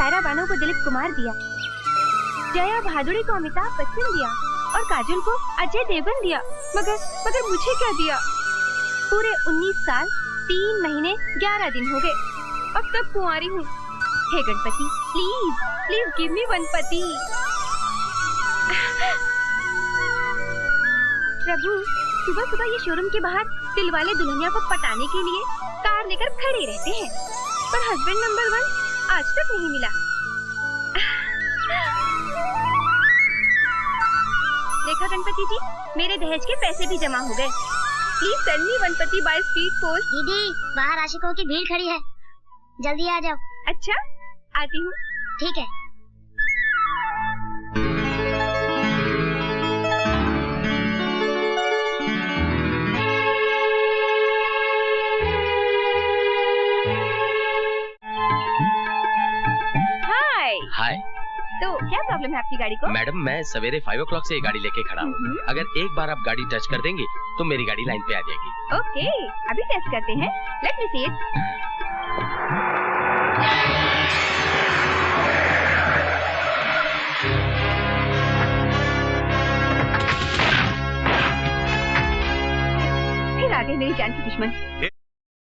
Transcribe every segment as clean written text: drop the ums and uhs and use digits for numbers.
सायरा बानो को दिलीप कुमार दिया, जया भादुड़ी को अमिताभ बच्चन दिया और काजल को अजय देवगन दिया, मगर मुझे क्या दिया? पूरे 19 साल 3 महीने 11 दिन हो गए और तब कुंवारी हूँ। हे Ganpati, please please give me one पति। प्रभु, सुबह सुबह ये शोरूम के बाहर दिलवाले दुल्हनिया को पटाने के लिए कार लेकर खड़े रहते हैं, पर हस्बैंड नंबर 1 आज तक नहीं मिला। देखा गणपति जी, मेरे दहेज के पैसे भी जमा हो गए। प्लीज सेंड मी वन पति बाय स्पीड पोस्ट। दीदी, बाहर आशिकों की भीड़ खड़ी है, जल्दी आ जाओ। अच्छा, आती हूँ। ठीक है। हाय। तो क्या प्रॉब्लम है आपकी गाड़ी को? मैडम, मैं सवेरे 5 o'clock से ये गाड़ी लेके खड़ा हूँ। अगर एक बार आप गाड़ी टच कर देंगी तो मेरी गाड़ी लाइन पे आ जाएगी। ओके, अभी टेस्ट करते हैं। Let me see it. फिर आ गए मेरी जान के दुश्मन।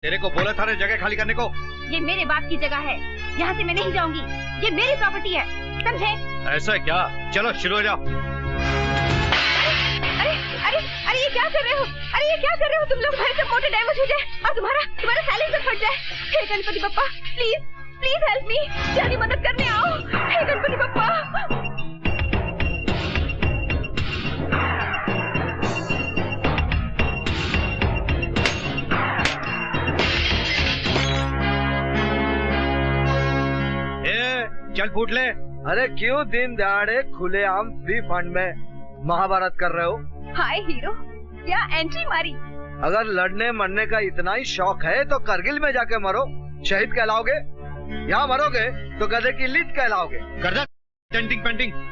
तेरे को बोला था रे जगह खाली करने को। ये मेरे बाप की जगह है, यहाँ से मैं नहीं जाऊंगी। ये मेरी प्रॉपर्टी है, समझे? ऐसा क्या? चलो शुरू हो जाओ। अरे अरे अरे, ये क्या कर रहे हो? अरे ये क्या कर रहे हो तुम लोग? हमारे सब मोटर डैमेज हो जाए और तुम्हारा साइलेंसर फट जाए। हे Ganpati Bappa, please please help me. जल्दी मदद करने आओ। हे गणपति बप्पा। चल फूट ले। अरे क्यों दिन दहाड़े खुलेआम फ्री फंड में महाभारत कर रहे हो? हाय हीरो, क्या एंट्री मारी। अगर लड़ने मरने का इतना ही शौक है तो करगिल में जाके मरो, शहीद कहलाओगे। यहाँ मरोगे तो गधे की लीद कहलाओगे। कर दे टेंटिंग पेंटिंग।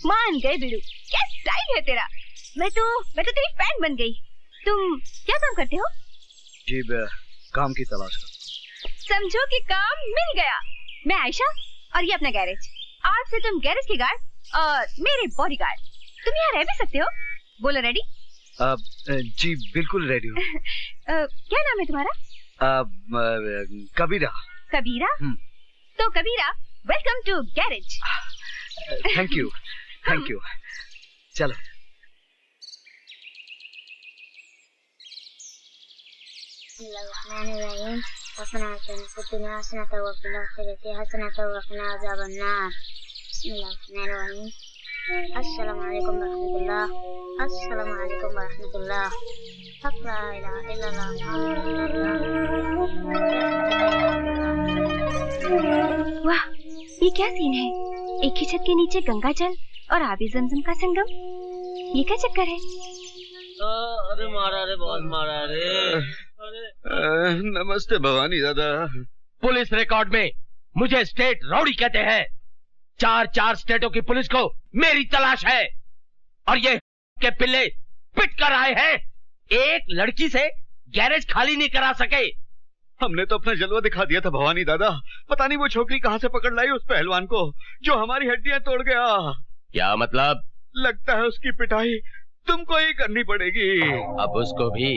मान गए बिड़ू, क्या स्टाइल है तेरा। मैं तो तेरी फैन बन गई। तुम क्या काम करते हो? जी काम की तलाश कर। समझो कि काम मिल गया। मैं आयशा और ये अपना गैरेज। आज से तुम गैरेज के गार्ड और मेरे बॉडी गार्ड। तुम यहाँ रह भी सकते हो। बोलो रेडी? जी बिल्कुल रेडी हूँ। क्या नाम है तुम्हारा? कबीरा। कबीरा? तो Kabira, welcome to garage. Thank you, thank you. चलो। Bismillahirrahmanirrahim. Hasanatan fid-dunya hasanatan wa fil akhirati hasanatan wa qina adzabannar. Bismillahirrahmanirrahim. Assalamualaikum warahmatullah. Assalamualaikum warahmatullah. La ilaha illallah. वाह, ये क्या सीन है? एक ही छत के नीचे गंगा जल और आबी जमजम का संगम। ये क्या चक्कर है? अरे मारा रे, बहुत मारा रे। नमस्ते भवानी दादा। पुलिस रिकॉर्ड में मुझे स्टेट रौडी कहते हैं। 4 स्टेटों की पुलिस को मेरी तलाश है और ये के पिल्ले पिट कर आए हैं। एक लड़की से गैरेज खाली नहीं करा सके। हमने तो अपना जलवा दिखा दिया था भवानी दादा। पता नहीं वो छोकरी कहाँ से पकड़ लाई उस पहलवान को जो हमारी हड्डियां तोड़ गया। क्या मतलब? लगता है उसकी पिटाई तुमको ही करनी पड़ेगी। अब उसको भी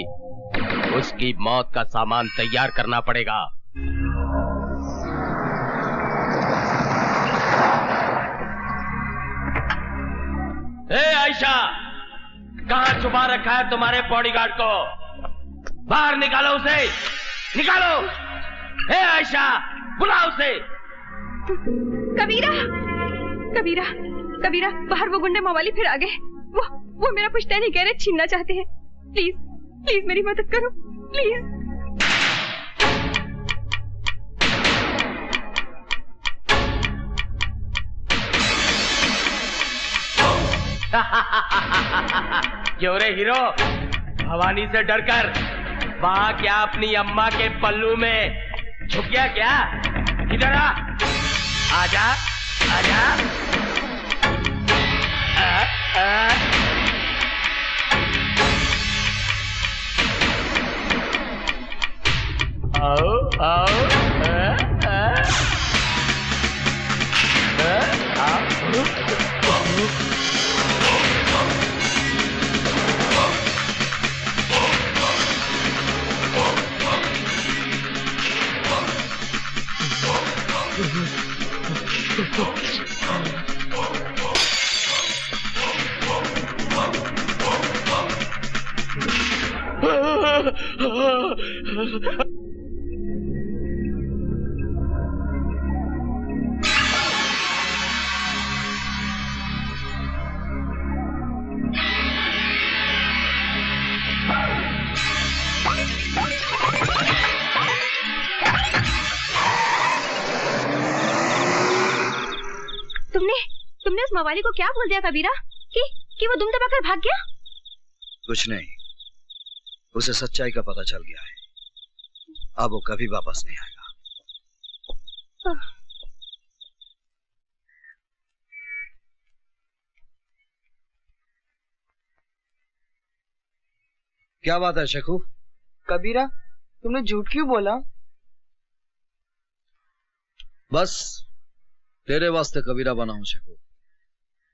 उसकी मौत का सामान तैयार करना पड़ेगा। ए आयशा, कहाँ छुपा रखा है तुम्हारे बॉडीगार्ड को? बाहर निकालो उसे, निकालो। ए आयशा, बुलाओ उसे। कबीरा, कबीरा, कबीरा, बाहर वो गुंडे मवाली फिर आ गए। वो मेरा पुश्तैनी गैरेज छीनना चाहते हैं। प्लीज, प्लीज मेरी मदद करो, प्लीज। क्यों रे हीरो, भवानी से डरकर वहां क्या अपनी अम्मा के पल्लू में छुप गया क्या? इधर आ, आजा, आजा। आओ, आओ, तुमने उस मवाली को क्या बोल दिया कबीरा कि वो दुम दबाकर भाग गया? कुछ नहीं, उसे सच्चाई का पता चल गया है। अब वो कभी वापस नहीं आएगा। क्या बात है शेखू? कबीरा, तुमने झूठ क्यों बोला? बस तेरे वास्ते कबीरा बना हूं शेखू।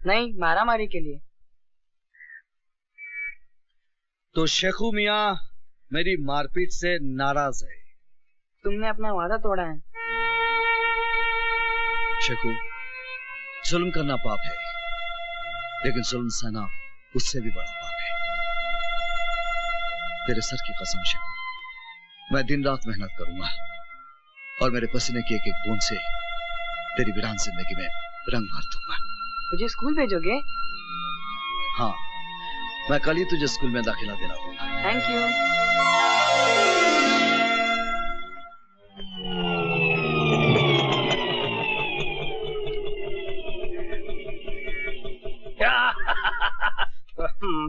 नहीं, मारामारी के लिए। तो शेखू मियां मेरी मारपीट से नाराज है। तुमने अपना वादा तोड़ा है। शेखू, जुल्म करना पाप है, लेकिन जुल्म सहना उससे भी बड़ा पाप है। तेरे सर की कसम शेखू, मैं दिन रात मेहनत करूंगा और मेरे पसीने की एक एक बूंद से तेरी वीरान जिंदगी में रंग भर दूंगा। मुझे स्कूल भेजोगे? हाँ, मैं कल ही तुझे स्कूल में दाखिला दिला दूंगा। Thank you.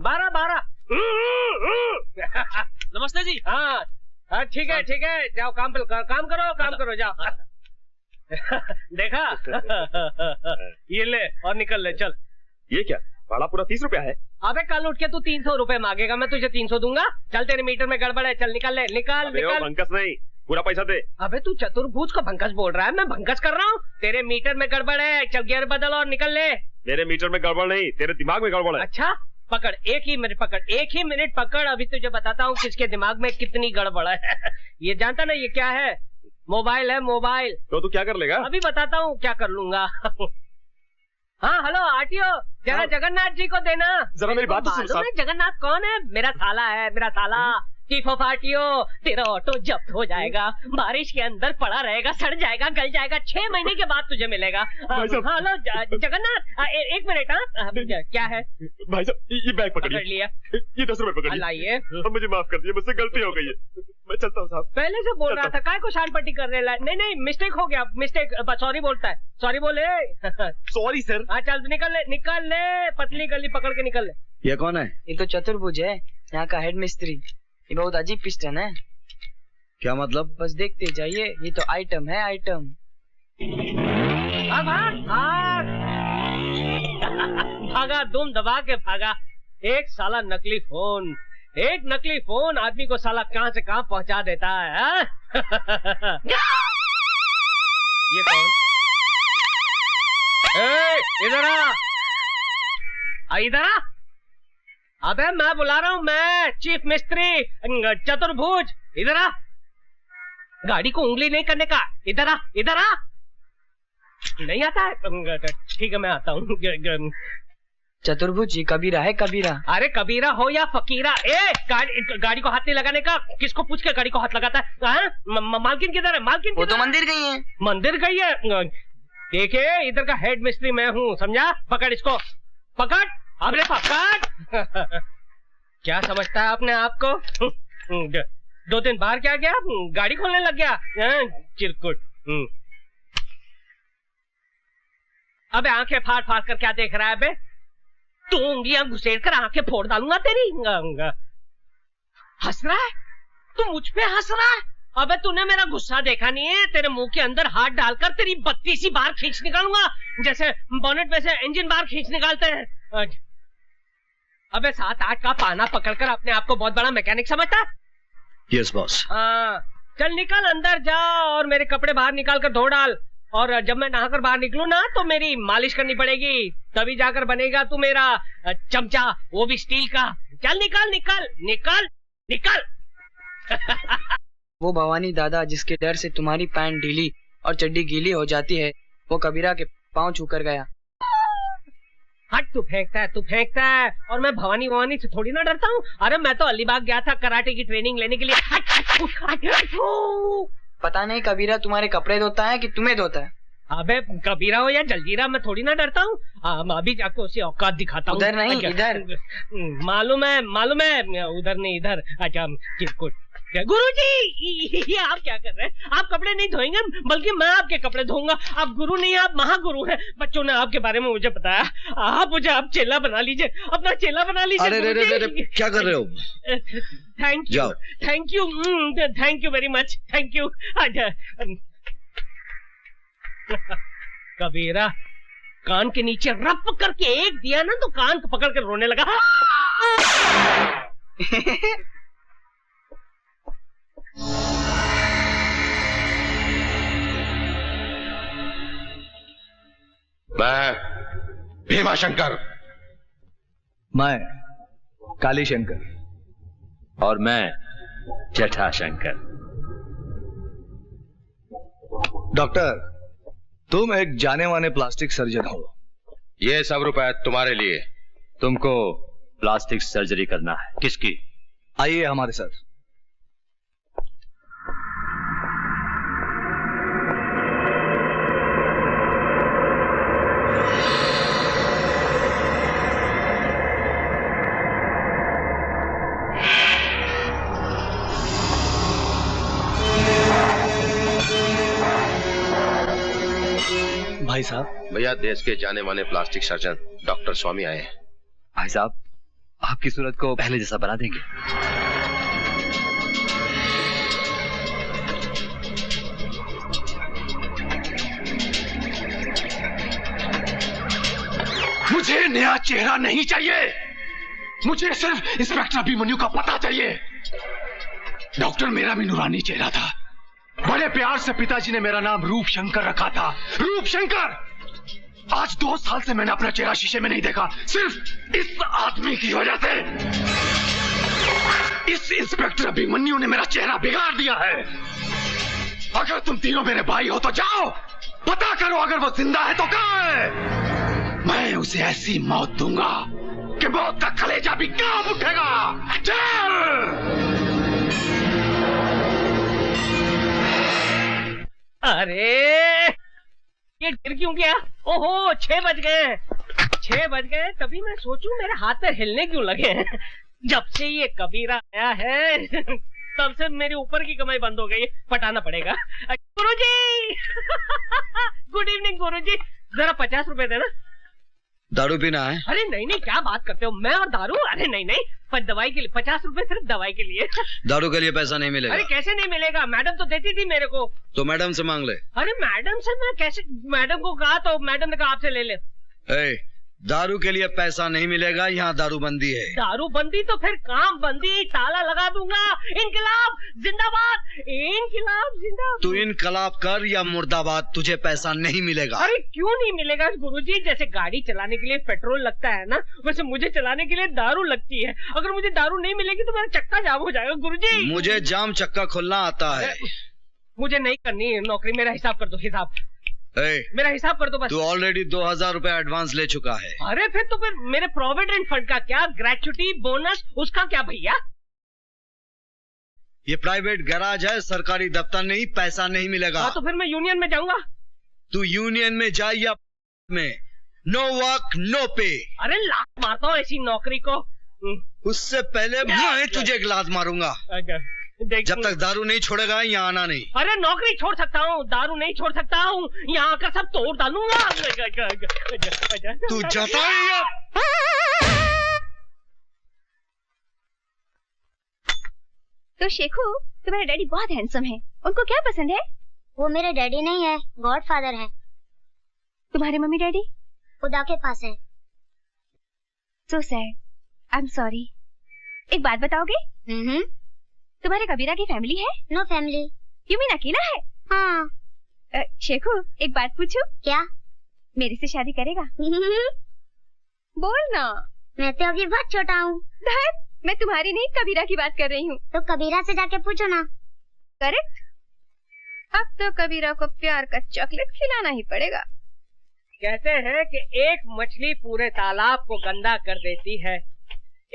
बारह नमस्ते जी। हाँ ठीक है ठीक है, जाओ काम करो जाओ। देखा? ये ले और निकल ले, चल। ये क्या भाड़ा पूरा 30 रुपया है? अबे कल उठ के तू 300 रुपए मांगेगा, मैं तुझे 300 दूंगा। चल, तेरे मीटर में गड़बड़ है, चल निकल ले, निकाल। पंकज नहीं, पूरा पैसा दे। अबे तू चतुर्भुज को भंकस बोल रहा है, मैं भंकस कर रहा हूँ। तेरे मीटर में गड़बड़ है, चल गियर बदल और निकल ले। मेरे मीटर में गड़बड़ नहीं, तेरे दिमाग में गड़बड़ है। अच्छा पकड़, एक ही मिनट पकड़, अभी तुझे बताता हूँ किसके दिमाग में कितनी गड़बड़ है। ये जानता ना ये क्या है? मोबाइल है, मोबाइल। तो तू क्या कर लेगा? अभी बताता हूँ क्या कर लूंगा। हाँ हेलो आरटीओ, जरा जगन्नाथ जी को देना। जरा मेरी बात तो सुन साहब। जगन्नाथ कौन है? मेरा साला है, मेरा साला। चीफ ऑफ आरटीओ, तेरा ऑटो जब्त हो जाएगा, बारिश के अंदर पड़ा रहेगा, सड़ जाएगा, गल जाएगा, 6 महीने के बाद तुझे मिलेगा। हेलो जगन्नाथ, एक मिनट। हाँ क्या है भाई साहब? ये बैग पकड़ लिया, ये 10 रुपए पकड़ लाइए। मुझे माफ कर दिया, मुझसे गलती हो गई है, मैं चलता हूँ साहब। पहले से बोल रहा था, काय को शान पट्टी कर रहे? नहीं मिस्टेक हो गया, मिस्टेक। सॉरी बोलता है, सॉरी बोले। Sorry sir. हाँ चल निकल ले, पतली गली पकड़ के निकल ले। ये कौन है? ये तो चतुर्भुज है, यहाँ का हेड मिस्त्री। ये बहुत अजीब पिस्टन है। क्या मतलब? बस देखते जाइए, ये तो आइटम है, आइटम। भागा, दुम दबा के भागा। एक साला नकली फोन आदमी को साला कहां से कहां पहुंचा देता है। ये कौन? इधर आ। अबे मैं बुला रहा हूँ, मैं चीफ मिस्त्री चतुर्भुज। इधर आ, गाड़ी को उंगली नहीं करने का। इधर आ। नहीं आता है? ठीक है मैं आता हूँ। चतुर्भुज, ये कबीरा है, कबीरा। अरे कबीरा हो या फकीरा, गाड़ी को हाथ नहीं लगाने का। किसको पूछ के गाड़ी को हाथ लगाता है? मालकिन किधर है? मालकिन वो तो मंदिर गई है। मंदिर गई है? देखे, इधर का हेड मिस्त्री मैं हूँ, समझा? पकड़ इसको, पकड़। अबे पकड़। क्या समझता है अपने आप को? 2 दिन बाहर क्या गया, गाड़ी खोलने लग गया चिरकुट। अबे आंखें फाड़ कर क्या देख रहा है? बे तू उंगलियां घुसेड़ कर आंखें फोड़ डालूंगा तेरी। हंस रहा है तू? मुझ पे हंस रहा है? अबे तूने मेरा गुस्सा देखा नहीं है? तेरे मुंह के अंदर हाथ डालकर तेरी 32 बार खींच निकालूंगा, जैसे बोनेट में से इंजन बार खींच निकालते हैं। अबे 7-8 का पाना पकड़कर अपने आप को बहुत बड़ा मैकेनिक समझता है? Yes boss. हाँ चल निकल, अंदर जा और मेरे कपड़े बाहर निकाल कर धो डाल। और जब मैं नहाकर बाहर निकलूं ना तो मेरी मालिश करनी पड़ेगी, तभी जाकर बनेगा तू मेरा चमचा, वो भी स्टील का। चल निकल। वो भवानी दादा जिसके डर से तुम्हारी पैंट ढीली और चड्डी गीली हो जाती है, वो कबीरा के पांव छूकर गया। हट, तू फेंकता है और मैं भवानी से थोड़ी ना डरता हूँ। अरे मैं तो अलीबाग गया था कराटे की ट्रेनिंग लेने के लिए। हट। पता नहीं कबीरा तुम्हारे कपड़े धोता है कि तुम्हें धोता है। अबे कबीरा हो या जलजीरा, मैं थोड़ी ना डरता हूँ। अभी जाके उसे औकात दिखाता हूँ। उधर नहीं, इधर। मालूम है, उधर नहीं इधर। अच्छा चिरकुट। गुरुजी, ये आप क्या कर रहे हैं? आप कपड़े नहीं धोएंगे, बल्कि मैं आपके कपड़े धोऊंगा। आप गुरु नहीं, आप महागुरु हैं। बच्चों ने आपके बारे में मुझे बताया। आप मुझे आप चेला बना लीजिए, अपना चेला बना लीजिए। अरे क्या कर रहे हो? Thank you very much, thank you. Kabira कान के नीचे रप करके एक दिया ना तो कान को पकड़ कर रोने लगा। मैं भीमाशंकर। मैं कालीशंकर। और मैं जटाशंकर। डॉक्टर, तुम एक जाने माने प्लास्टिक सर्जन हो। ये सब रुपए तुम्हारे लिए। तुमको प्लास्टिक सर्जरी करना है। किसकी? आइए हमारे साथ। भाई साहब। भैया, देश के जाने माने प्लास्टिक सर्जन डॉक्टर स्वामी आए हैं। भाई साहब, आपकी सूरत को पहले जैसा बना देंगे। मुझे नया चेहरा नहीं चाहिए, मुझे सिर्फ इंस्पेक्टर अभिमन्यु का पता चाहिए। डॉक्टर मेरा भी नूरानी चेहरा था, बड़े प्यार से पिताजी ने मेरा नाम रूप शंकर रखा था, रूप शंकर। आज 2 साल से मैंने अपना चेहरा शीशे में नहीं देखा, सिर्फ इस आदमी की वजह से। इस इंस्पेक्टर अभिमन्यु ने मेरा चेहरा बिगाड़ दिया है। अगर तुम तीनों मेरे भाई हो तो जाओ, पता करो अगर वो जिंदा है तो कहाँ है। मैं उसे ऐसी मौत दूंगा कि मौत का कलेजा भी कांप उठेगा। चल! अरे ये गिर क्यों गया? ओहो 6 बज गए, 6 बज गए। तभी मैं सोचूं मेरे हाथ पैर हिलने क्यों लगे हैं। जब से ये कबीरा आया है तब से मेरी ऊपर की कमाई बंद हो गई, पटाना पड़ेगा। गुरुजी गुड इवनिंग गुरुजी, जरा 50 रुपए देना। दारू पीना है? अरे नहीं नहीं, क्या बात करते हो, मैं और दारू? अरे नहीं नहीं, पर दवाई के लिए 50 रुपए, सिर्फ दवाई के लिए। दारू के लिए पैसा नहीं मिलेगा। अरे कैसे नहीं मिलेगा, मैडम तो देती थी मेरे को। तो मैडम से मांग ले। अरे मैडम से मैं कैसे, मैडम को कहा तो मैडम ने कहा आपसे ले ले। दारू के लिए पैसा नहीं मिलेगा, यहाँ दारू बंदी है। दारू बंदी तो फिर काम बंदी, ताला लगा दूंगा। इनकलाब जिंदाबाद, इनकलाब जिंदाबाद। तू इनकलाब कर या मुर्दाबाद, तुझे पैसा नहीं मिलेगा। अरे क्यों नहीं मिलेगा गुरुजी? जैसे गाड़ी चलाने के लिए पेट्रोल लगता है ना, वैसे मुझे चलाने के लिए दारू लगती है। अगर मुझे दारू नहीं मिलेगी तो मेरा चक्का जाम हो जाएगा गुरुजी। मुझे जाम चक्का खोलना आता है। मुझे नहीं करनी नौकरी, मेरा हिसाब कर दो, हिसाब मेरा हिसाब कर दो बस। तू ऑलरेडी 2000 रुपए एडवांस ले चुका है। अरे फिर तो फिर मेरे प्रोविडेंट फंड का क्या, ग्रेच्युटी बोनस उसका क्या भैया? ये प्राइवेट गैराज है, सरकारी दफ्तर नहीं, पैसा नहीं मिलेगा। हाँ तो फिर मैं यूनियन में जाऊंगा। तू यूनियन में जा या में, नो वर्क नो पे। अरे लात मारता हूँ ऐसी नौकरी को। उससे पहले मैं तुझे गिलास मारूंगा। जब तक दारू नहीं छोड़ेगा यहाँ आना नहीं। अरे नौकरी छोड़ सकता हूँ, दारू नहीं छोड़ सकता हूँ, यहाँ आकर सब तोड़ डालूंगा। तू जाता है? तो शेखू, तुम्हारे डैडी बहुत हैंडसम है, उनको क्या पसंद है? वो मेरे डैडी नहीं है, गॉडफादर है। तुम्हारे मम्मी डैडी खुदा के पास है। So sad, I am sorry. एक बात बताओगे? तुम्हारे कबीरा की फैमिली है? No family. यू मीन अकेला है? हाँ। शेखू एक बात पूछूं? क्या? मेरे से शादी करेगा? बोल ना। मैं तो अभी बहुत छोटा हूँ। मैं तुम्हारी नहीं कबीरा की बात कर रही हूँ। तो कबीरा से जाके पूछो ना। करेक्ट। अब तो कबीरा को प्यार का चॉकलेट खिलाना ही पड़ेगा। कहते हैं कि एक मछली पूरे तालाब को गंदा कर देती है,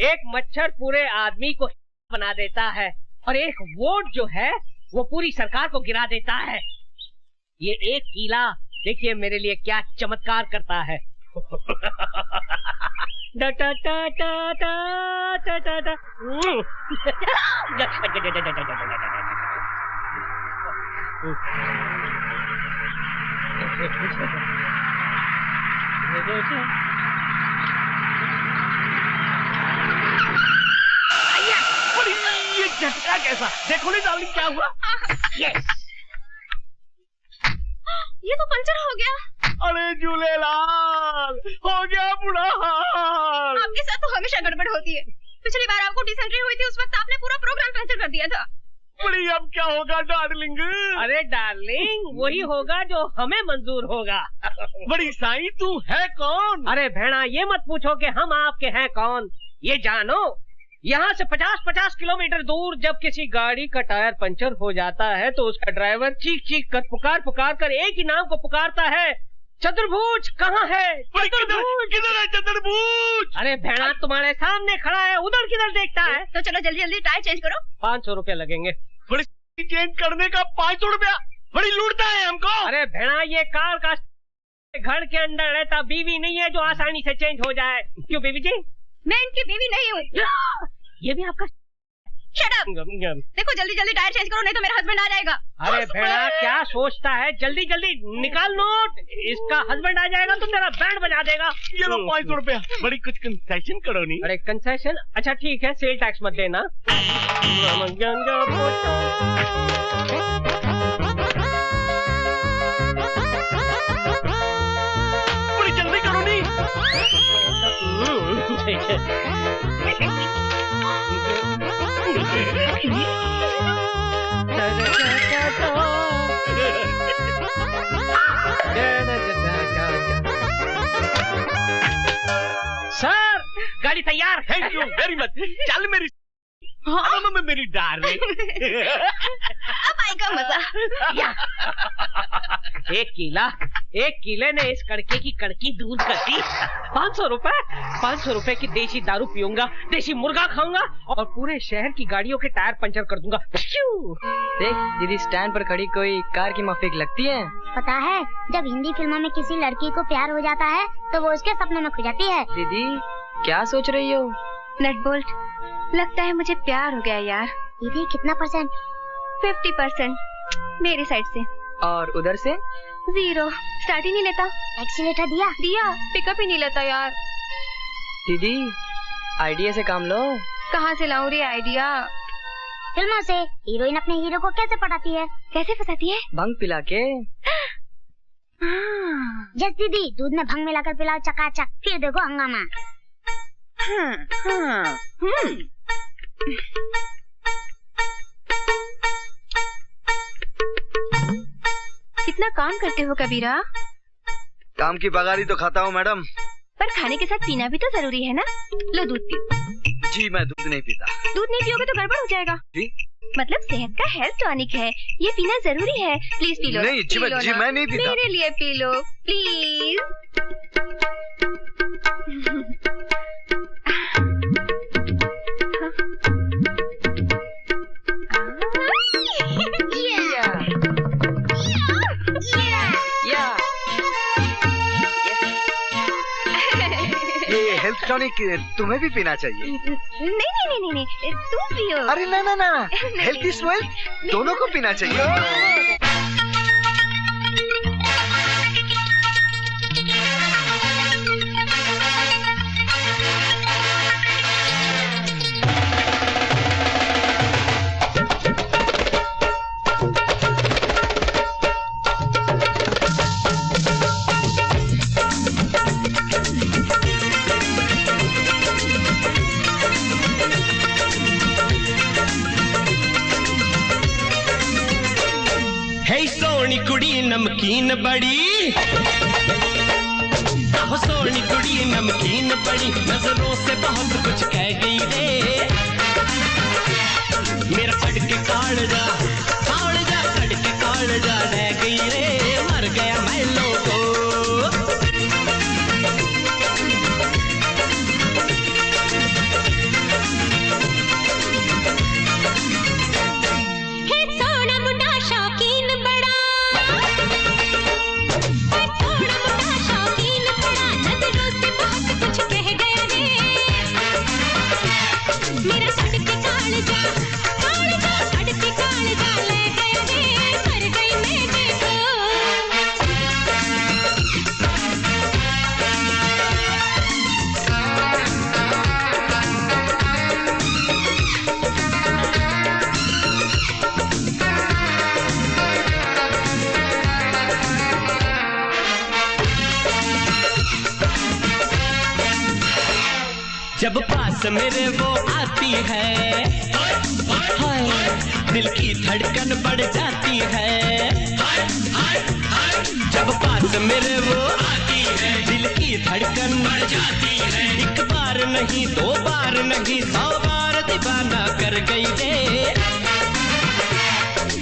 एक मच्छर पूरे आदमी को बना देता है, और एक वोट जो है वो पूरी सरकार को गिरा देता है। ये एक कीला देखिए मेरे लिए क्या चमत्कार करता है। ये झटका कैसा, देखो नहीं डार्लिंग क्या हुआ? यस, ये तो पंचर हो गया। अरे झूलेलाल, हो गया बुरा हाल। आपके साथ तो हमेशा गड़बड़ होती है। पिछली बार आपको डिसेंट्री हुई थी, उस वक्त आपने पूरा प्रोग्राम कैंसिल कर दिया था। बड़ी अब क्या होगा डार्लिंग? अरे डार्लिंग वही होगा जो हमें मंजूर होगा। बड़ी साईं तू है कौन? अरे भेड़ा ये मत पूछो कि हम आपके हैं कौन, ये जानो यहाँ से 50-50 किलोमीटर दूर जब किसी गाड़ी का टायर पंचर हो जाता है तो उसका ड्राइवर चीख चीख कर पुकार कर एक ही नाम को पुकारता है, चतुर्भुज कहाँ है? किधर है चतुर्भुज? अरे भेड़ा तुम्हारे सामने खड़ा है, उधर किधर देखता है? तो चलो जल्दी जल्दी टायर चेंज करो। 500 रुपया लगेंगे। बड़ी चेंज करने का 500 रुपया, बड़ी लूटता है हमको। अरे भेड़ा ये कार का घर के अंदर रहता बीवी नहीं है जो आसानी से चेंज हो जाए। क्यों बीवी जी? मैं इनकी बीवी नहीं हूँ। ये भी आपका? Shut up. देखो जल्दी जल्दी टायर चेंज करो नहीं तो मेरा हस्बैंड आ जाएगा। अरे भेड़ा क्या सोचता है, जल्दी जल्दी निकाल नोट, इसका हस्बैंड आ जाएगा तो मेरा बैंड बजा देगा। ये लो 500 रुपया, बड़ी कुछ कंसेशन करो नहीं। अरे कंसेशन? अच्छा ठीक है, सेल टैक्स मत देना। बड़ी जल्दी करो नहीं। गाड़ी तैयार। Thank you very much. चल मेरी मेरी डार्लिंग। अब आएगा मजा। एक किले ने इस कड़के की कड़की दूर कर दी। 500 रुपए की देसी दारू पीऊंगा, देसी मुर्गा खाऊंगा और पूरे शहर की गाड़ियों के टायर पंचर कर दूंगा। देख दीदी, स्टैंड पर खड़ी कोई कार की माफिक लगती है। पता है, जब हिंदी फिल्मों में किसी लड़की को प्यार हो जाता है तो वो उसके सपनों में खो जाती है। दीदी क्या सोच रही हो? नटबोल्ट, लगता है मुझे प्यार हो गया यार। दीदी कितना %? 50% मेरी साइड से। और उधर से? 0। स्टार्ट ही नहीं लेता। एक्सीलेटर दिया, पिकअप ही नहीं लेता यार। दीदी आइडिया से काम लो। कहाँ से लाऊं रे आइडिया? फिल्मों से। हीरोइन अपने हीरो को कैसे पटाती है? कैसे फंसाती है? भंग पिला के। जस दीदी, दूध में भंग मिलाकर पिलाओ चकाचक, फिर देखो हंगामा। कितना काम करते हो कबीरा? काम की पगारी तो खाता हूँ मैडम। पर खाने के साथ पीना भी तो जरूरी है ना। लो दूध पियो। जी मैं दूध नहीं पीता। दूध नहीं पियोगे तो गड़बड़ हो जाएगा। जी? मतलब सेहत का हेल्थ टॉनिक है, ये पीना जरूरी है। Please P low. नहीं जी, मैं नहीं पीता। मेरे लिए पी लो प्लीज। ये हेल्थ टॉनिक तुम्हें भी पीना चाहिए। नहीं, तुम पियो। अरे ना, हेल्थ इज वेल्थ, दोनों को पीना चाहिए। कुड़ी नमकीन बड़ी, सोनी कुड़ी नमकीन बड़ी, नजरों से बहुत कुछ कह गई रे। मेरा कड़के कालजा कड़के कालजा रह गई रे, मर गया मैं लोगो। जब पास मेरे वो आती है, हाय दिल की धड़कन बढ़ जाती है। जब पास मेरे वो आती है, दिल की धड़कन बढ़ जाती है। एक बार नहीं, 2 बार नहीं, 100 बार दीवाना कर गई रे।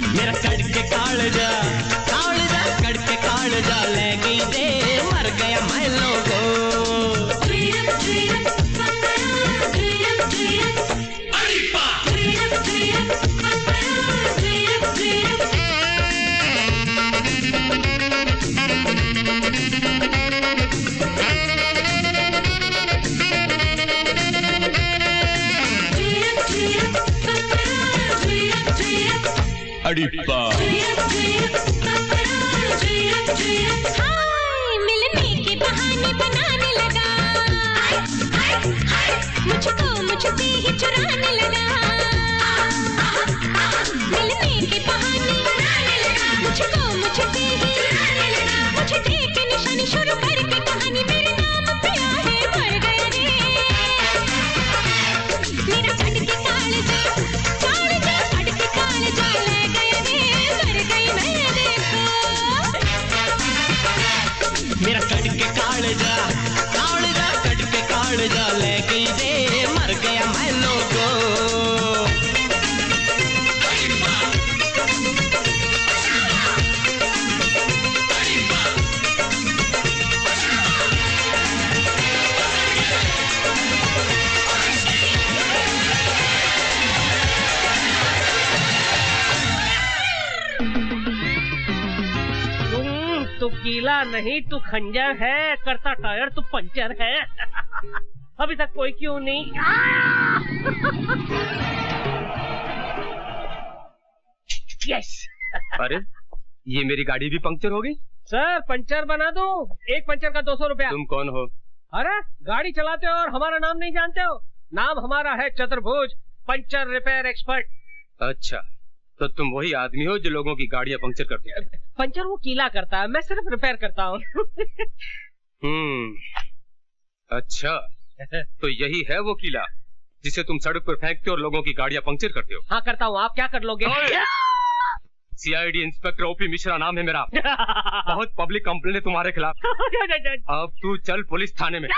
मेरा कड़के कालजा कड़के कालजा ले गई रे, मर गया मैं लोगो। अड़िप्पा मिलने के बहाने बनाने लगा, मुझको मुझसे ही चुराने लगा। मिलने के बहाने बनाने लगा, मुझको मुझसे ही चुराने लगा। मुझे देख के निशानी शुरू करके कहानी मेरे नाम पे आए, मर गया रे। मेरा कड़के कालजा कड़के कालजा ले गया रे, मर गई मैं देखो। मेरा कड़के कालजा कड़के कालजा ले गई रे, तू कीला नहीं, तू खंजर है, करता टायर तू पंचर है। अभी तक कोई क्यों नहीं? यस। अरे ये मेरी गाड़ी भी पंक्चर हो गई। सर पंचर बना दूं? एक पंचर का 200 रुपया। तुम कौन हो? अरे गाड़ी चलाते हो और हमारा नाम नहीं जानते हो? नाम हमारा है चतुर्भुज, पंचर रिपेयर एक्सपर्ट। अच्छा, तो तुम वही आदमी हो जो लोगों की गाड़ियां पंक्चर करते हैं? पंचर वो कीला करता है, मैं सिर्फ रिपेयर करता हूँ। अच्छा, तो यही है वो कीला जिसे तुम सड़क पर फेंकते हो और लोगों की गाड़ियां पंक्चर करते हो? हाँ करता हूँ। आप क्या कर लोगे? सीआईडी इंस्पेक्टर ओपी मिश्रा नाम है मेरा। बहुत पब्लिक कंप्लेंट है तुम्हारे खिलाफ। अब तू चल पुलिस थाने में।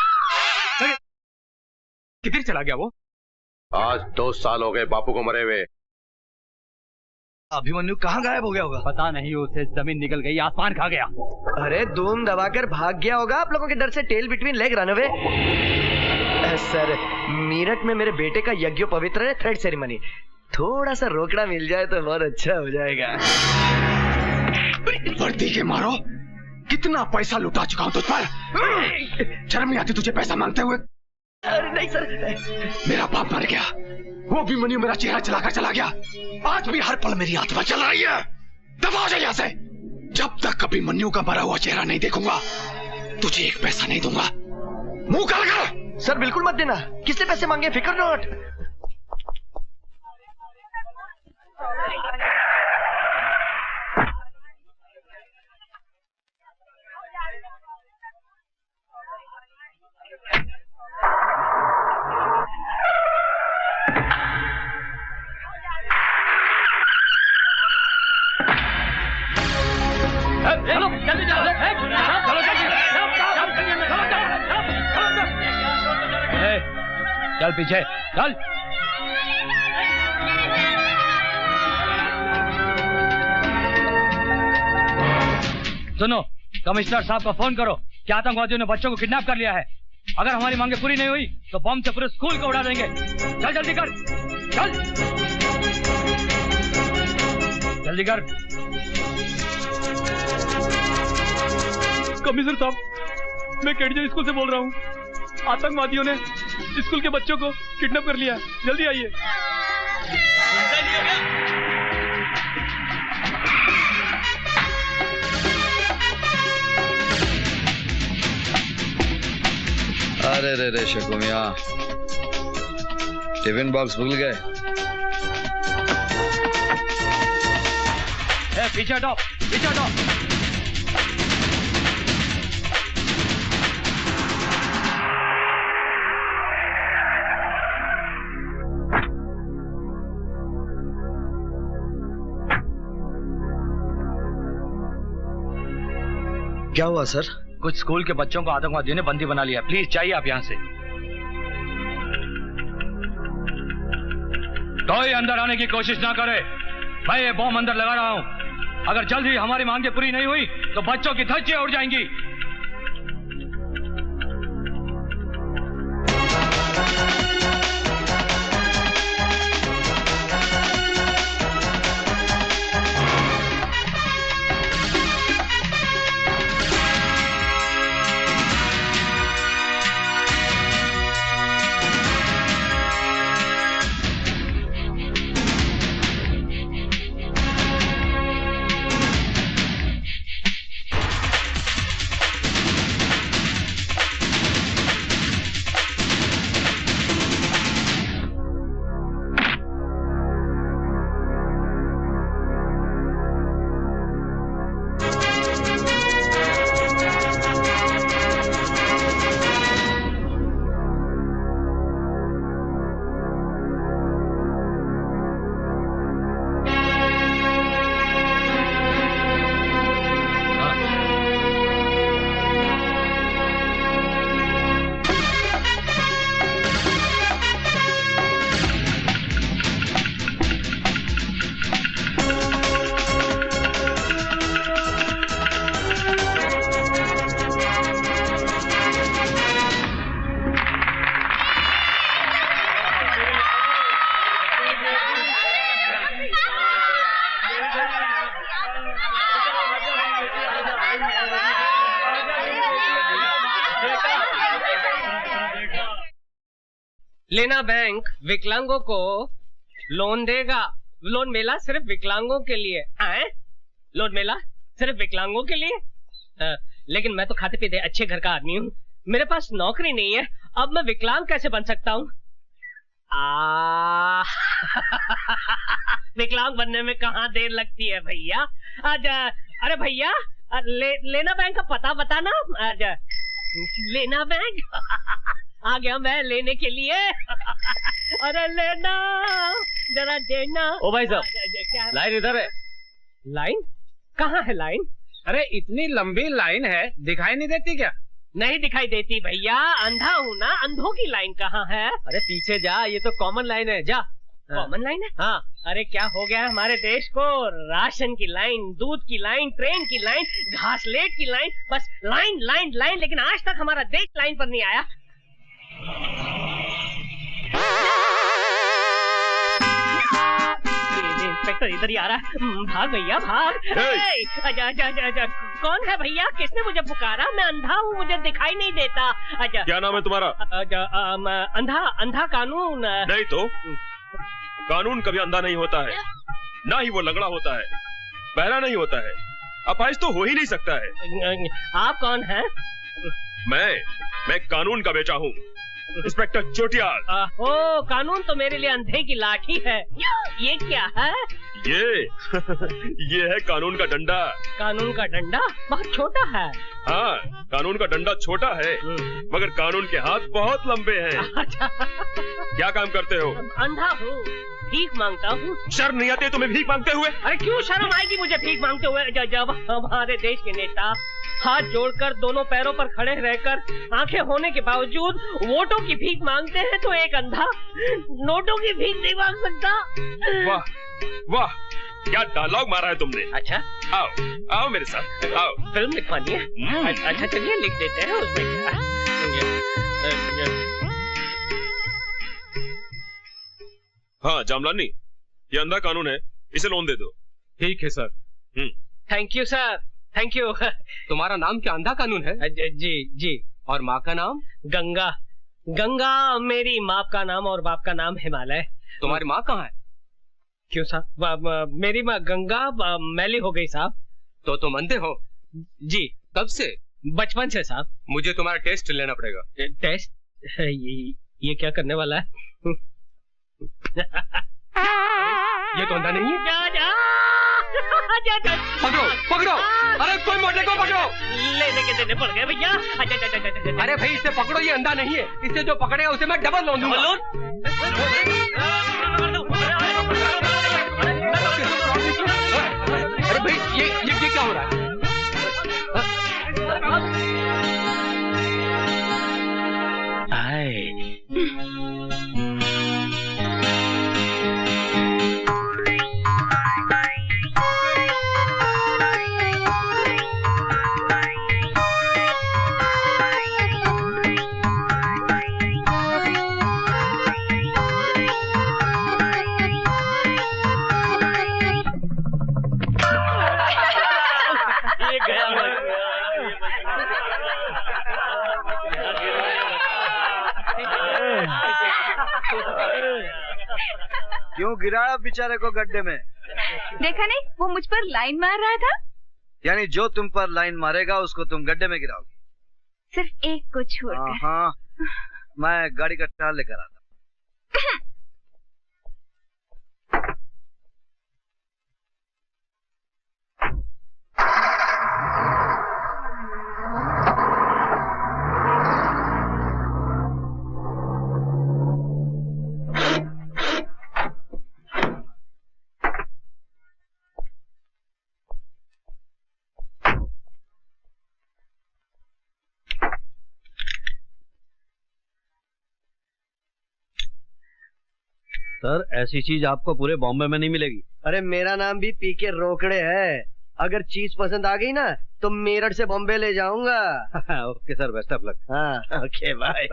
किधर चला गया वो? आज 2 साल हो गए बापू को मरे हुए। अभिमन्यु कहाँ गायब हो गया होगा? पता नहीं, उसे जमीन निकल गई, आसमान खा गया। अरे धूम दबाकर भाग गया होगा आप लोगों के डर से। Tail between leg run away. Sir Meerut में मेरे बेटे का यज्ञोपवित्र है, थ्रेड सेरेमनी। थोड़ा सा रोकड़ा मिल जाए तो बहुत अच्छा हो जाएगा। वर्दी के मारो, कितना पैसा लुटा चुका हूं तुझ पर। शर्म नहीं आती तुझे पैसा मांगते हुए? अरे नहीं सर, मेरा बाप मर गया, वो अभिमन्यु मेरा चेहरा चलाकर चला गया। आज भी हर पल मेरी आत्मा चल रही है। दफा हो जाए यहाँ से। जब तक अभिमन्यु का मरा हुआ चेहरा नहीं देखूंगा तुझे एक पैसा नहीं दूंगा। मुंह काला कर। सर बिल्कुल मत देना। किससे पैसे मांगे? फिकर नॉट। चल पीछे चल। सुनो, कमिश्नर साहब को फोन करो कि आतंकवादियों ने बच्चों को किडनैप कर लिया है। अगर हमारी मांगे पूरी नहीं हुई तो बम से पूरे स्कूल को उड़ा देंगे। चल जल्दी कर, चल जल्दी कर। कमिश्नर साहब, मैं केडीजे स्कूल से बोल रहा हूँ। आतंकवादियों ने स्कूल के बच्चों को किडनैप कर लिया। जल्दी आइए। अरे रे रे शकुमिया, टिफिन बॉक्स भूल गए? पीछे हटो, पीछे हटो। क्या हुआ सर? कुछ स्कूल के बच्चों को आतंकवादियों ने बंदी बना लिया। प्लीज चाहिए आप यहाँ से। कोई अंदर आने की कोशिश ना करे। मैं ये बॉम्ब अंदर लगा रहा हूँ। अगर जल्द ही हमारी मांगे पूरी नहीं हुई तो बच्चों की धज्जियां उड़ जाएंगी। लेना बैंक विकलांगों को लोन देगा। लोन मेला सिर्फ विकलांगों के लिए है। लोन मेला सिर्फ विकलांगों के लिए। लेकिन मैं तो खाते पीते अच्छे घर का आदमी हूँ, मेरे पास नौकरी नहीं है, अब मैं विकलांग कैसे बन सकता हूँ? विकलांग बनने में कहाँ देर लगती है भैया। अरे भैया लेना बैंक का पता बताना। लेना बैंक आ गया मैं लेने के लिए। अरे लेना जरा देना। ओ भाई साहब, क्या लाइन इधर है। लाइन कहाँ है लाइन? अरे इतनी लंबी लाइन है, दिखाई नहीं देती क्या? नहीं दिखाई देती भैया, अंधा हूँ ना, अंधों की लाइन कहाँ है? अरे पीछे जा, ये तो कॉमन लाइन है, जा। कॉमन लाइन है? हाँ। अरे क्या हो गया हमारे देश को? राशन की लाइन, दूध की लाइन, ट्रेन की लाइन, घासलेट की लाइन, बस लाइन लाइन लाइन। लेकिन आज तक हमारा देश लाइन पर नहीं आया। इंस्पेक्टर इधर ही आ रहा है। भाग भैया भाग। आजा। कौन है भैया? किसने मुझे पुकारा? मैं अंधा हूँ, मुझे दिखाई नहीं देता। आजा। क्या नाम है तुम्हारा? अंधा कानून। नहीं तो कानून कभी अंधा नहीं होता है, ना ही वो लंगड़ा होता है, बहरा नहीं होता है, अपाहिज तो हो ही नहीं सकता है। आप कौन हैं? मैं कानून का बेटा हूँ, इंस्पेक्टर चोटियाल। ओ कानून तो मेरे लिए अंधे की लाठी है। ये क्या है? ये है कानून का डंडा। कानून का डंडा बहुत छोटा है। हाँ, कानून का डंडा छोटा है, मगर कानून के हाथ बहुत लंबे हैं। क्या काम करते हो? अंधा हूँ, भीख मांगता हूँ। शर्म नहीं आती तुम्हें भीख मांगते हुए? अरे क्यों शर्म आएगी मुझे भीख मांगते हुए? जब हमारे देश के नेता हाथ जोड़कर दोनों पैरों पर खड़े रहकर आंखें होने के बावजूद वोटों की भीख मांगते हैं, तो एक अंधा नोटों की भीख नहीं मांग सकता। वाह वाह, क्या डायलॉग मारा है तुमने। अच्छा आओ मेरे साथ, आओ। फिल्म लिखवानी है? अच्छा चलिए लिख देते हैं, उसमें क्या। हाँ जामलानी, ये अंधा कानून है, इसे लोन दे दो। ठीक है sir. Thank you sir, thank you. तुम्हारा नाम क्या अंधा कानून है? जी। और माँ का नाम? गंगा। गंगा मेरी माँ का नाम और बाप का नाम हिमालय। तुम्हारी माँ कहाँ है? क्यों साहब? मेरी माँ गंगा मैली हो गई साहब। तो तुम अंधे हो? जी। कब से? बचपन से साहब। मुझे तुम्हारा टेस्ट लेना पड़ेगा। टेस्ट? ये क्या करने वाला है? ये तो अंधा नहीं है। जा। पकड़ो। अरे कोई मोटे को पकड़ो। लेने के देने पड़ गए भैया। अरे भाई इसे पकड़ो, ये अंधा नहीं है, इसे जो पकड़ेगा उसे मैं डबल लोन दूंगा। अरे भाई ये क्या हो रहा है? क्यों गिराया बेचारे को गड्ढे में? देखा नहीं, वो मुझ पर लाइन मार रहा था। यानी जो तुम पर लाइन मारेगा उसको तुम गड्ढे में गिराओगी? सिर्फ एक को छोड़कर। हाँ, मैं गाड़ी का टायर लेकर आता। सर ऐसी चीज आपको पूरे बॉम्बे में नहीं मिलेगी। अरे मेरा नाम भी पीके रोकड़े है, अगर चीज पसंद आ गई ना तो मेरठ से बॉम्बे ले जाऊंगा। Okay sir, best of luck. हाँ ओके बाय।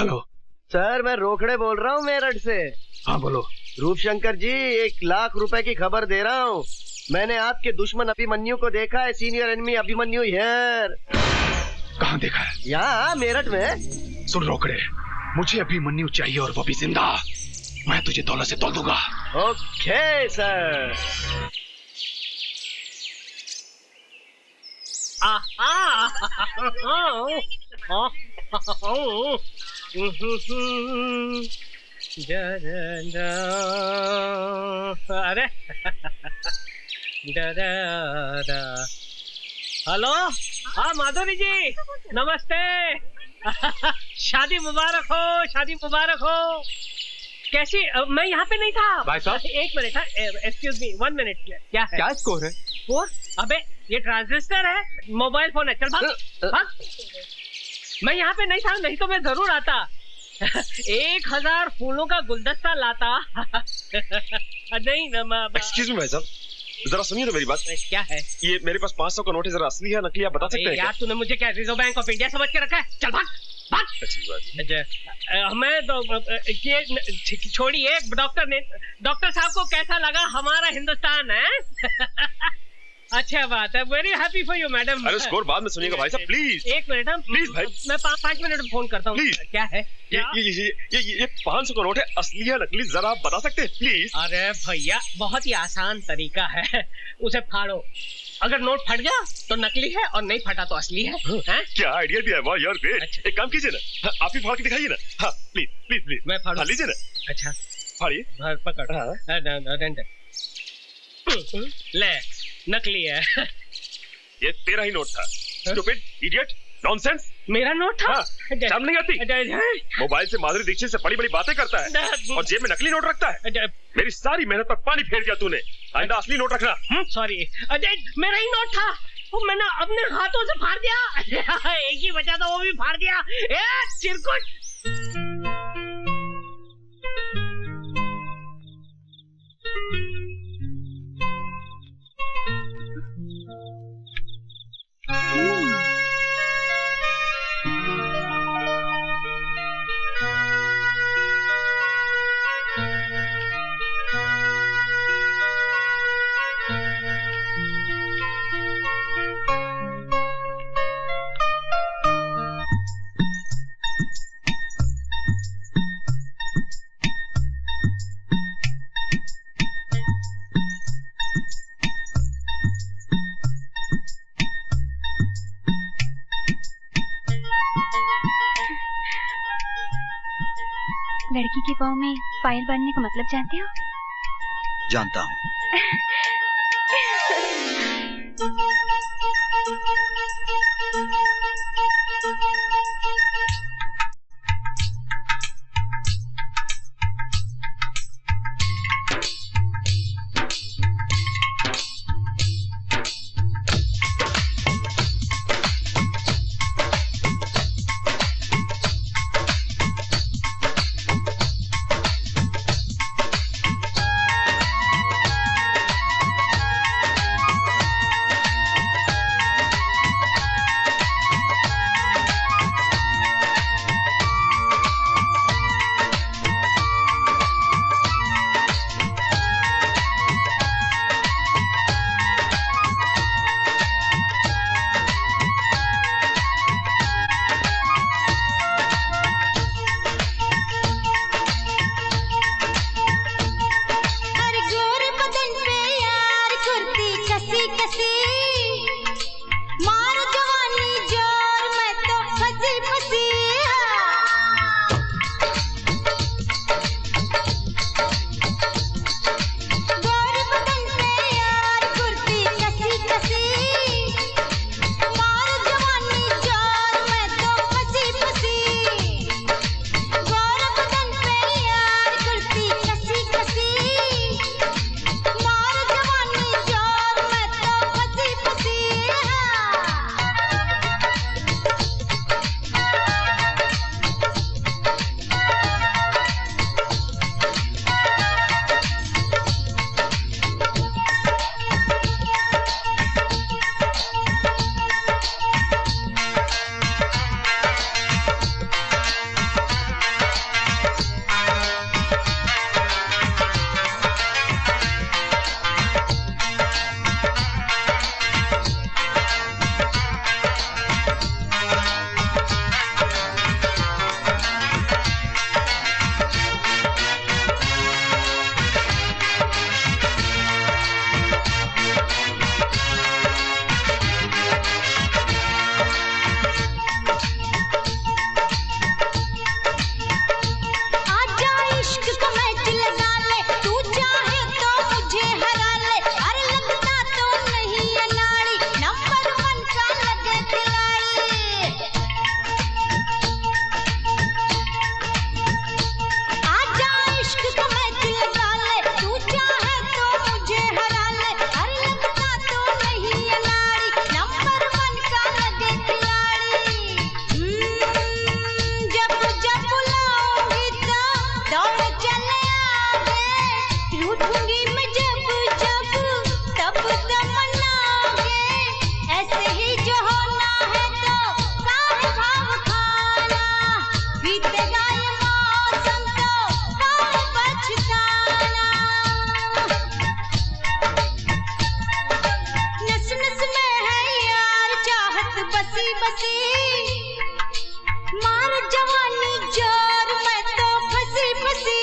हेलो सर, मैं रोकड़े बोल रहा हूँ मेरठ से। हाँ बोलो। रूपशंकर जी, 1,00,000 रुपए की खबर दे रहा हूँ। मैंने आपके दुश्मन अभिमन्यु को देखा है। Senior enemy Abhimanyu here. कहाँ देखा है? यहाँ मेरठ में। सुन रोकड़े, मुझे अभिमन्यु चाहिए और वो भी जिंदा। मैं तुझे दौलत से तोल दूंगा। Okay sir. अरे हेलो, हाँ माधुरी जी, नमस्ते। शादी मुबारक हो, शादी मुबारक हो। कैसी? मैं यहाँ पे नहीं था भाई साहब। एक मिनट, एक्सक्यूज मी, 1 मिनट। क्या है? क्या स्कोर है? स्कोर? अबे ये ट्रांजिस्टर है, मोबाइल फोन है। चल भाग भाग। मैं यहाँ पे नहीं था, नहीं तो मैं जरूर आता। 1000 फूलों का गुलदस्ता लाता। नहीं एक्सक्यूज मी भाई साहब, जरा सुनिए तो मेरी बात। क्या है? ये मेरे पास 500 का नोट है, जरा असली है नकली आप बता सकते हैं यार तूने मुझे क्या रिजर्व बैंक ऑफ इंडिया समझ के रखा है? चल भाग भाग। अच्छी बात। मैं तो ये छोड़िए। डॉक्टर साहब को कैसा लगा हमारा हिंदुस्तान है? अच्छा बात है, very happy for you madam. अरे स्कोर बाद में सुनिएगा भाई साहब, प्लीज। एक मिनट, हम प्लीज भाई, मैं 5 मिनट में फोन करता हूँ। प्लीज। क्या है? ये 500 का नोट है, असली है नकली जरा आप बता सकते हैं प्लीज? अरे भैया, बहुत ही आसान तरीका है। उसे फाड़ो, अगर नोट फट गया तो नकली है और नहीं फटा तो असली है। क्या आइडिया दिया है, वाह यार ग्रेट। अच्छा। एक काम कीजिए ना, आप ही फाड़ के दिखाइए ना। हाँ प्लीज प्लीज प्लीज। मैं फाड़ लीजिए ना। अच्छा फाड़िए। पकड़। ले, नकली है। ये तेरा ही नोट था। Stupid, idiot, nonsense. मेरा नोट था? हाँ, शर्म नहीं आती? मोबाइल से माधुरी दीक्षित से बड़ी बड़ी बातें करता है और जेब में नकली नोट रखता है। मेरी सारी मेहनत पर पानी फेर दिया तूने। आइंदा असली नोट रखना। सॉरी, मेरा ही नोट था, वो मैंने अपने हाथों से फाड़ दिया। एक ही बचा था, वो भी फाड़ दिया। चिरकुट। लड़की के पाँव में पायल बांधने का मतलब जानते हो? जानता हूँ। बसी मार जवानी जोर मैं तो फंसी फंसी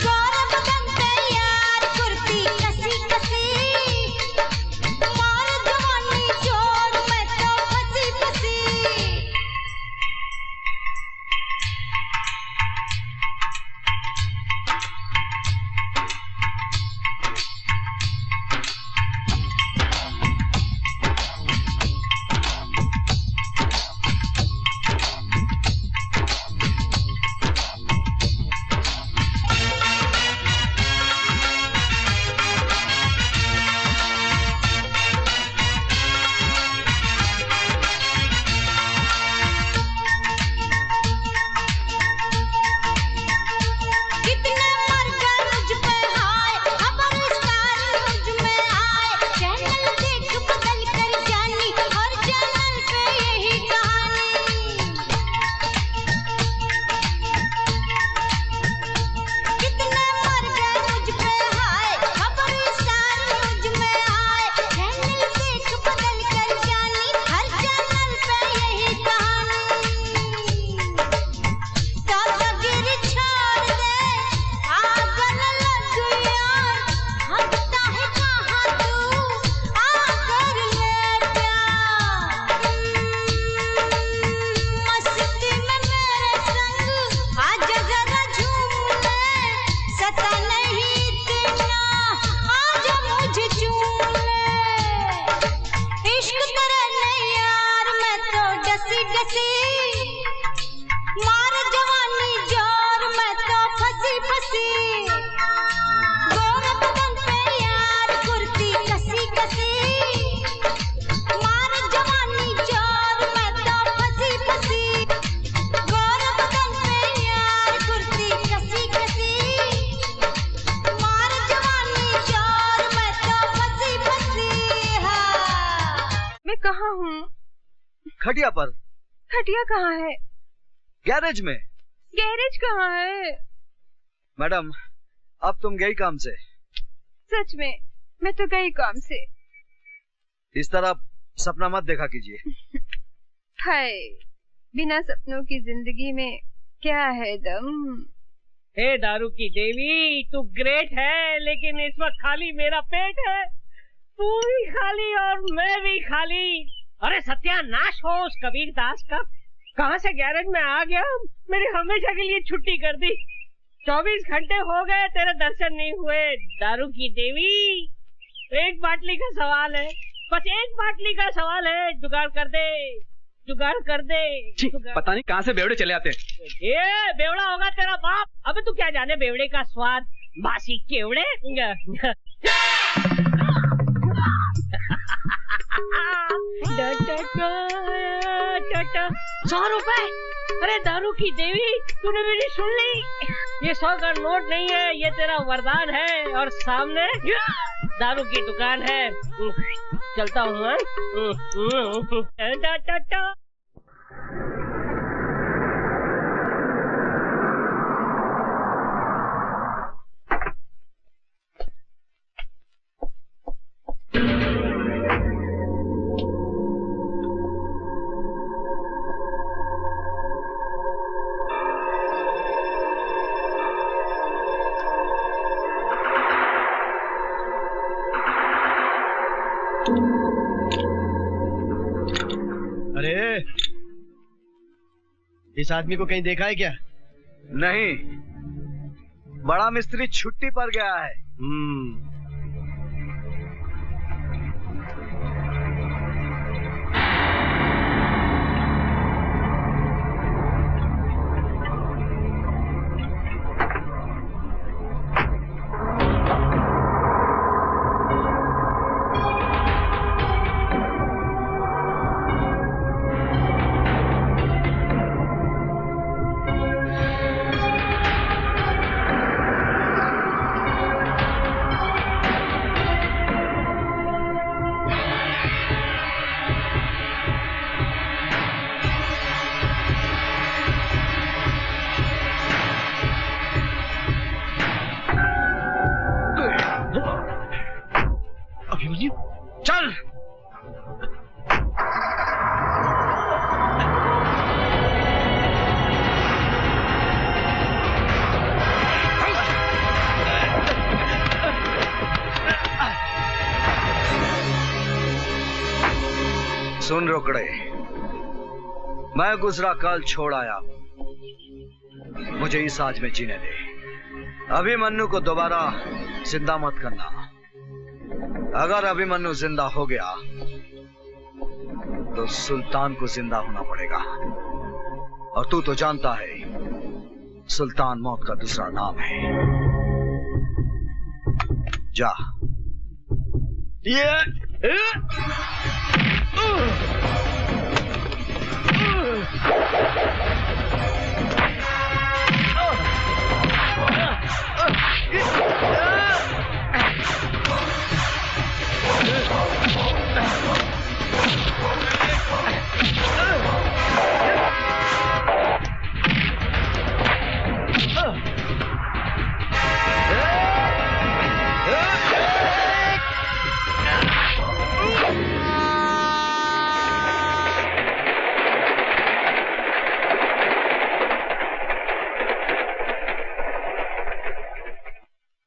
गौर बदन तैयार कुर्ती कसी कसी मार जवानी जोर मैं तो फंसी फंसी खटिया पर। खटिया कहाँ है? गैरेज में। गैरेज कहाँ है? मैडम अब तुम गई काम से? सच में मैं तो गई काम से। इस तरह सपना मत देखा कीजिए। हाय, बिना सपनों की जिंदगी में क्या है दम। हे दारू की देवी, तू ग्रेट है, लेकिन इस वक्त खाली मेरा पेट है। तू भी खाली और मैं भी खाली। अरे सत्यानाश हो उस कबीर दास का। कहाँ से गैरेज में आ गया, मेरी हमेशा के लिए छुट्टी कर दी। 24 घंटे हो गए तेरे दर्शन नहीं हुए। दारू की देवी, एक बाटली का सवाल है, बस एक बाटली का सवाल है। जुगाड़ कर दे, जुगाड़ कर दे। पता नहीं कहाँ से बेवड़े चले आते हैं। ये बेवड़ा होगा तेरा बाप। अबे तू क्या जाने बेवड़े का स्वाद, बासी केवड़े। 100 रुपए। अरे दारू की देवी, तूने मेरी सुन ली? ये 100 का नोट नहीं है, ये तेरा वरदान है। और सामने दारू की दुकान है। चलता हूँ। इस आदमी को कहीं देखा है क्या? नहीं, बड़ा मिस्त्री छुट्टी पर गया है। सुन रोकड़े, मैं गुजरा कल छोड़ आया, मुझे इस आज में जीने दे। अभिमन्यु को दोबारा जिंदा मत करना। अगर अभिमन्यु जिंदा हो गया तो सुल्तान को जिंदा होना पड़ेगा, और तू तो जानता है सुल्तान मौत का दूसरा नाम है। जा।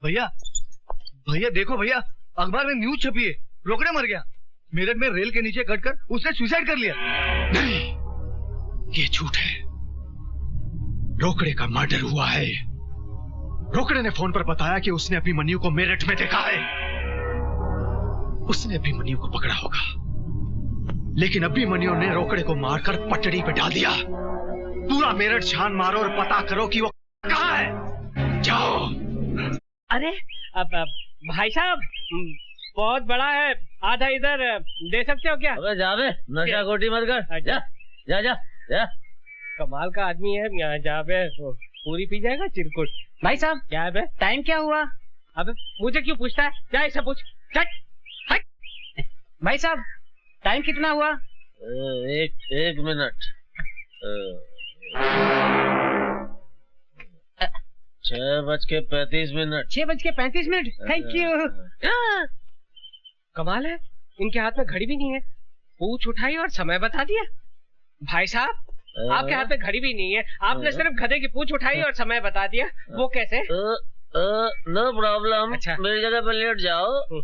भैया भैया देखो भैया, अखबार में न्यूज छपी है, रोकड़े मर गया। मेरठ में रेल के नीचे कटकर उसने सुसाइड कर लिया। नहीं, ये झूठ है। रोकड़े का मर्डर हुआ है। रोकड़े ने फोन पर बताया कि उसने अभिमन्यु को मेरठ में देखा है। उसने अभिमन्यु को पकड़ा होगा, लेकिन अभिमन्यु ने रोकड़े को मारकर पटड़ी पे डाल दिया। पूरा मेरठ छान मारो और पता करो कि वो कहाँ है। जाओ। अरे अब भाई साहब, बहुत बड़ा है, आधा इधर दे सकते हो क्या? अबे जावे, नशा खोटी मत कर। जा जा जा जा। कमाल का आदमी है, यहाँ जावे पूरी पी जाएगा चिरकुट। भाई साहब क्या है, टाइम क्या हुआ? अबे मुझे क्यों पूछता है, जा इसे पूछ। भाई साहब टाइम कितना हुआ? एक मिनट। 6:35। 6:35। Thank you. कमाल है, इनके हाथ में घड़ी भी नहीं है, पूछ उठाई और समय बता दिया। भाई साहब आपके हाथ में घड़ी भी नहीं है, आपने सिर्फ गधे की पूछ उठाई और समय बता दिया। वो कैसे? No problem. अच्छा, मेरी जगह पर लेट जाओ,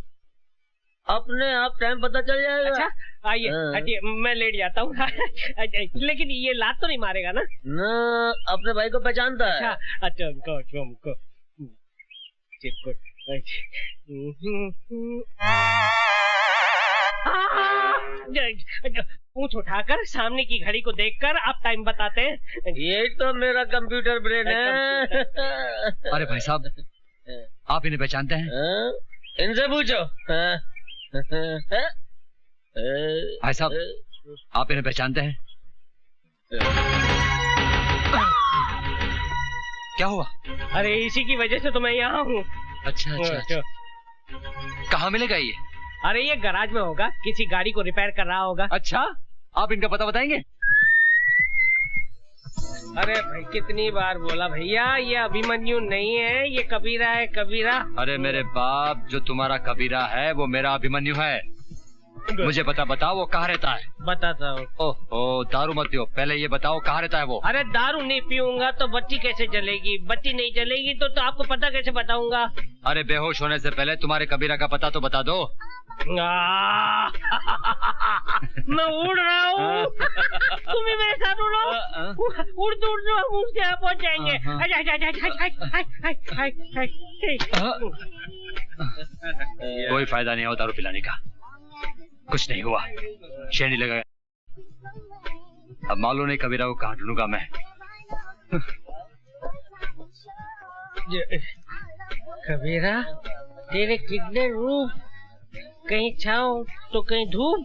अपने आप टाइम पता चल जाएगा। अच्छा आइए, हटिए, मैं लेट जाता हूँ। लेकिन ये लात तो नहीं मारेगा ना? अपने भाई को पहचानता है। अच्छा उनको पूछ उठाकर सामने की घड़ी को देखकर आप टाइम बताते हैं। ये तो मेरा कंप्यूटर ब्रेन है। अरे भाई साहब, आप इन्हें पहचानते हैं? इनसे पूछो। भाई साहब, आप इन्हें पहचानते हैं? क्या हुआ? अरे इसी की वजह से तो मैं यहाँ हूँ। अच्छा। कहाँ मिलेगा ये? अरे ये गैराज में होगा, किसी गाड़ी को रिपेयर कर रहा होगा। अच्छा, आप इनका पता बताएंगे? अरे भाई कितनी बार बोला भैया, ये अभिमन्यु नहीं है, ये कबीरा है, कबीरा। अरे मेरे बाप, जो तुम्हारा कबीरा है वो मेरा अभिमन्यु है। मुझे बताओ वो कहाँ रहता है? बताता हूँ। ओह, दारू मत पियो, पहले ये बताओ कहाँ रहता है वो? अरे दारू नहीं पीऊंगा तो बत्ती कैसे जलेगी? बत्ती नहीं जलेगी तो आपको पता कैसे बताऊंगा? अरे बेहोश होने से पहले तुम्हारे कबीरा का पता तो बता दो। मैं उड़ रहा हूँ, तुम भी मेरे साथ उड़ो। उड़ते उड़ते हम उसके यहाँ पहुँच जाएंगे। कोई फायदा नहीं हो दारू पिलाने का, कुछ नहीं हुआ, शेरनी लगा। अब मालूम नहीं कबीरा को कहाँ ढूंढूंगा मैं। कबीरा तेरे कितने रूप, कहीं छाँव तो कहीं धूप।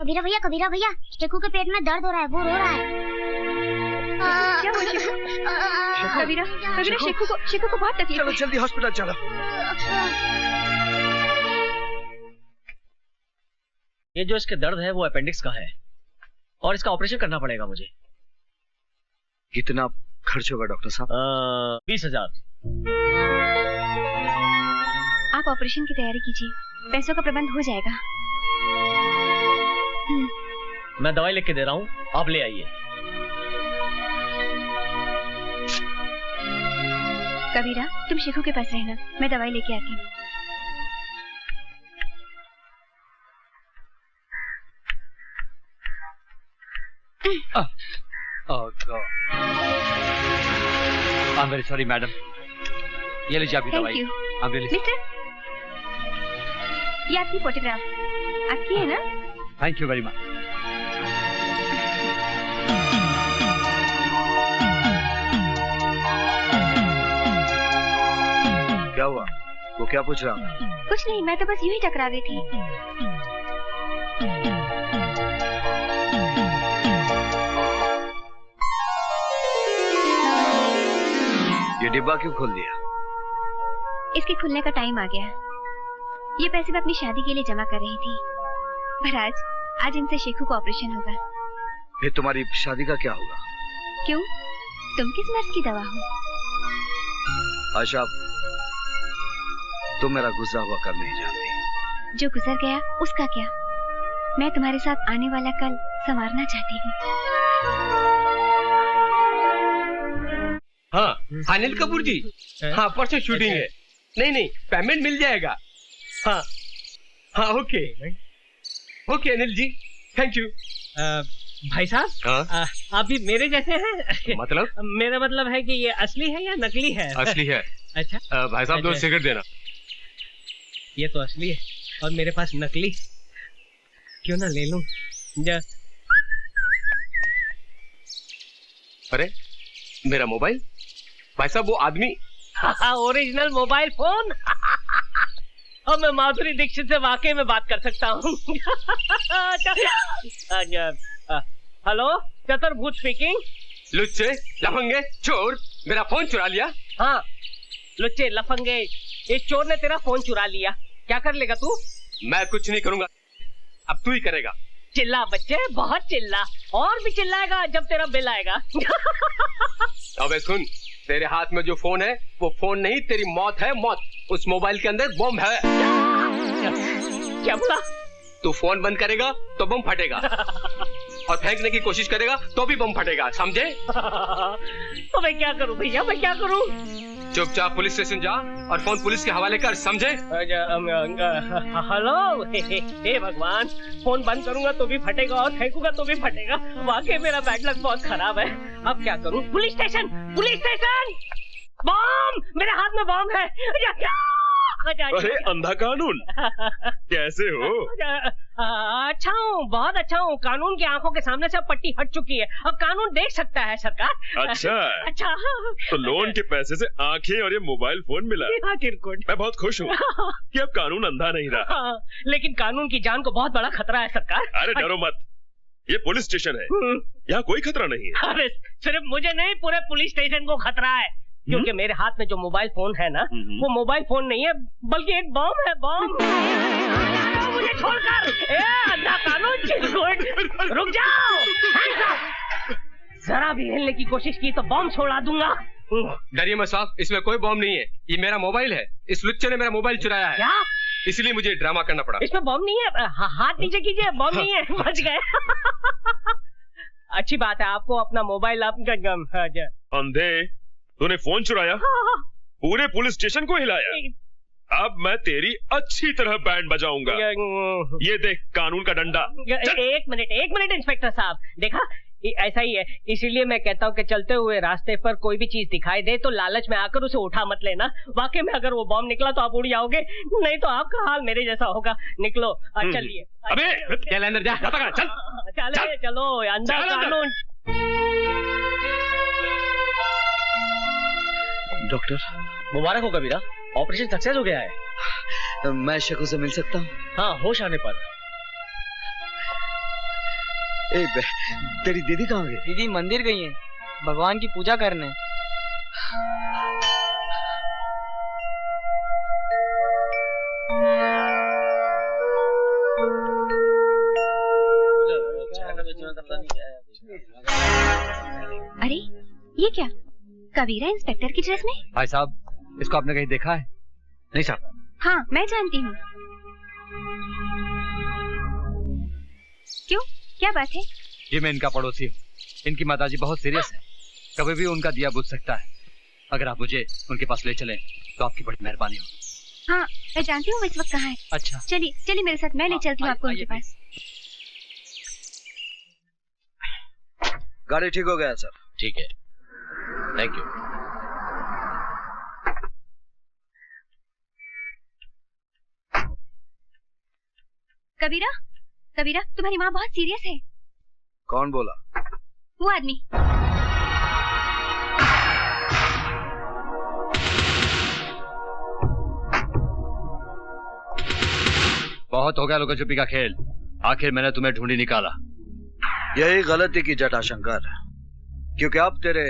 कबीरा भैया, शेखू के पेट में दर्द हो रहा है, वो रो रहा है। क्या हुआ शेखू? कबीरा शेखू को बहुत तकलीफ। चलो जल्दी हॉस्पिटल चलो। ये जो इसके दर्द है वो अपेंडिक्स का है और इसका ऑपरेशन करना पड़ेगा मुझे। कितना खर्च होगा डॉक्टर साहब? 20,000। आप ऑपरेशन की तैयारी कीजिए, पैसों का प्रबंध हो जाएगा। मैं दवाई लिख के दे रहा हूँ, आप ले आइए। कबीरा तुम शेखू के पास रहना, मैं दवाई लेके आती हूँ। Oh God. I'm very sorry, madam. ये लीजिए आपकी दवाई। Thank you. I'm really sorry. Mister, ये आपकी फोटोग्राफ आपकी है ना? Thank you very much. क्या हुआ? वो क्या पूछ रहा? कुछ नहीं, मैं तो बस यूं ही टकरा गई थी। ये डिब्बा क्यों खोल दिया? इसके खुलने का टाइम आ गया। ये पैसे मैं अपनी शादी के लिए जमा कर रही थी, पर आज इनसे शेखू का ऑपरेशन होगा। फिर तुम्हारी शादी का क्या होगा? क्यों? तुम किस मर्ज की दवा हो? आशा, तुम मेरा गुजरा हुआ कल नहीं जानती। जो गुजर गया उसका क्या? मैं तुम्हारे साथ आने वाला कल संवारना चाहती हूँ। हाँ अनिल कपूर जी, हाँ परसों शूटिंग है। नहीं पेमेंट मिल जाएगा। हाँ हाँ okay okay Anil ji, thank you. भाई साहब, आप भी मेरे जैसे हैं? मतलब? मेरा मतलब है कि ये असली है या नकली है? असली है। अच्छा भाई साहब, 2 सिगरेट देना। ये तो असली है और मेरे पास नकली, क्यों ना ले लूं? अरे मेरा मोबाइल, भाई साहब वो आदमी। Original mobile phone. अब मैं माधुरी दीक्षित से वाकई में बात कर सकता हूँ। हेलो, चतुर्भुज स्पीकिंग। लुच्चे लफंगे चोर, मेरा फोन चुरा लिया। हाँ लुच्चे लफंगे, इस चोर ने तेरा फोन चुरा लिया। क्या कर लेगा तू? मैं कुछ नहीं करूंगा, अब तू ही करेगा। चिल्ला बच्चे, बहुत चिल्ला, और भी चिल्लाएगा जब तेरा बिल आएगा। अबे सुन, तेरे हाथ में जो फोन है वो फोन नहीं, तेरी मौत है मौत। उस मोबाइल के अंदर बम है। क्या बोला? तू फोन बंद करेगा तो बम फटेगा, और फेंकने की कोशिश करेगा तो भी बम फटेगा, समझे? तो मैं क्या करूं भैया, मैं क्या करूं? चुपचाप पुलिस स्टेशन जा और फोन पुलिस के हवाले कर, समझे? हेलो, हे भगवान, फोन बंद करूंगा तो भी फटेगा और फेंकूंगा तो भी फटेगा। वाकई मेरा बैड लक बहुत खराब है। अब क्या करूं? Police station, police station! Bomb! मेरे हाथ में बम है। अरे अंधा कानून, कैसे हो? अच्छा हूँ, बहुत अच्छा हूँ। कानून की आंखों के सामने से अब पट्टी हट चुकी है, अब कानून देख सकता है सरकार। अच्छा अच्छा, तो लोन के पैसे से आंखें और ये मोबाइल फोन मिला। मैं बहुत खुश हूँ कि अब कानून अंधा नहीं रहा। लेकिन कानून की जान को बहुत बड़ा खतरा है सरकार। अरे डरो मत, ये पुलिस स्टेशन है, यहाँ कोई खतरा नहीं है। अरे सिर्फ मुझे नहीं, पूरे पुलिस स्टेशन को खतरा है, क्योंकि मेरे हाथ में जो मोबाइल फोन है ना, वो मोबाइल फोन नहीं है बल्कि एक बम है। बम! मुझे छोड़कर, अंधा कानून, चिरकुट, रुक जाओ! जरा भी हिलने की कोशिश की तो बम छोड़ा दूंगा। डरिए मत साहब, इसमें कोई बम नहीं है, ये मेरा मोबाइल है। इस लुच्चे ने मेरा मोबाइल चुराया है। क्या? इसलिए मुझे ड्रामा करना पड़ा। इसमें बम नहीं है, हाथ नीचे कीजिए, बम नहीं है, बच गए। अच्छी बात है, आपको अपना मोबाइल अंधे, तूने फोन चुराया, पूरे पुलिस स्टेशन को हिलाया। अब मैं तेरी अच्छी तरह बैंड बजाऊंगा। ये देख कानून का डंडा। एक मिनट इंस्पेक्टर साहब, देखा ऐसा ही है, इसीलिए मैं कहता हूँ कि चलते हुए रास्ते पर कोई भी चीज दिखाई दे तो लालच में आकर उसे उठा मत लेना। वाकई में अगर वो बम निकला तो आप उड़ जाओगे, नहीं तो आपका हाल मेरे जैसा होगा। निकलो, चलिए। अबे चल अंदर जा, चल। चलो अंदर कानून। डॉक्टर, मुबारक हो कबीरा, ऑपरेशन सक्सेस हो गया है। मैं शेखू से मिल सकता हूँ? हाँ, होश आने पर। तेरी दीदी कहाँ गई? दीदी मंदिर गई है, भगवान की पूजा करने। अरे ये क्या, कबीरा इंस्पेक्टर की ड्रेस में? भाई साहब, इसको आपने कहीं देखा है? नहीं साहब। हाँ मैं जानती हूँ। क्यों, क्या बात है? ये मैं इनका पड़ोसी हूँ, इनकी माताजी बहुत सीरियस है, कभी भी उनका दिया बुझ सकता है। अगर आप मुझे उनके पास ले चलें तो आपकी बड़ी मेहरबानी होगी। हाँ मैं जानती हूँ वो इस वक्त कहाँ है। अच्छा चलिए मेरे साथ, मैं ले चलती हूँ आपको उनके पास। गाड़ी ठीक हो गया सर। ठीक है, थैंक यू। कबीरा, कबीरा, तुम्हारी माँ बहुत सीरियस है। कौन बोला? वो आदमी। बहुत हो गया लुका छुपी का खेल। आखिर मैंने तुम्हें ढूंढी निकाला। यही गलती की जटा शंकर, क्योंकि अब तेरे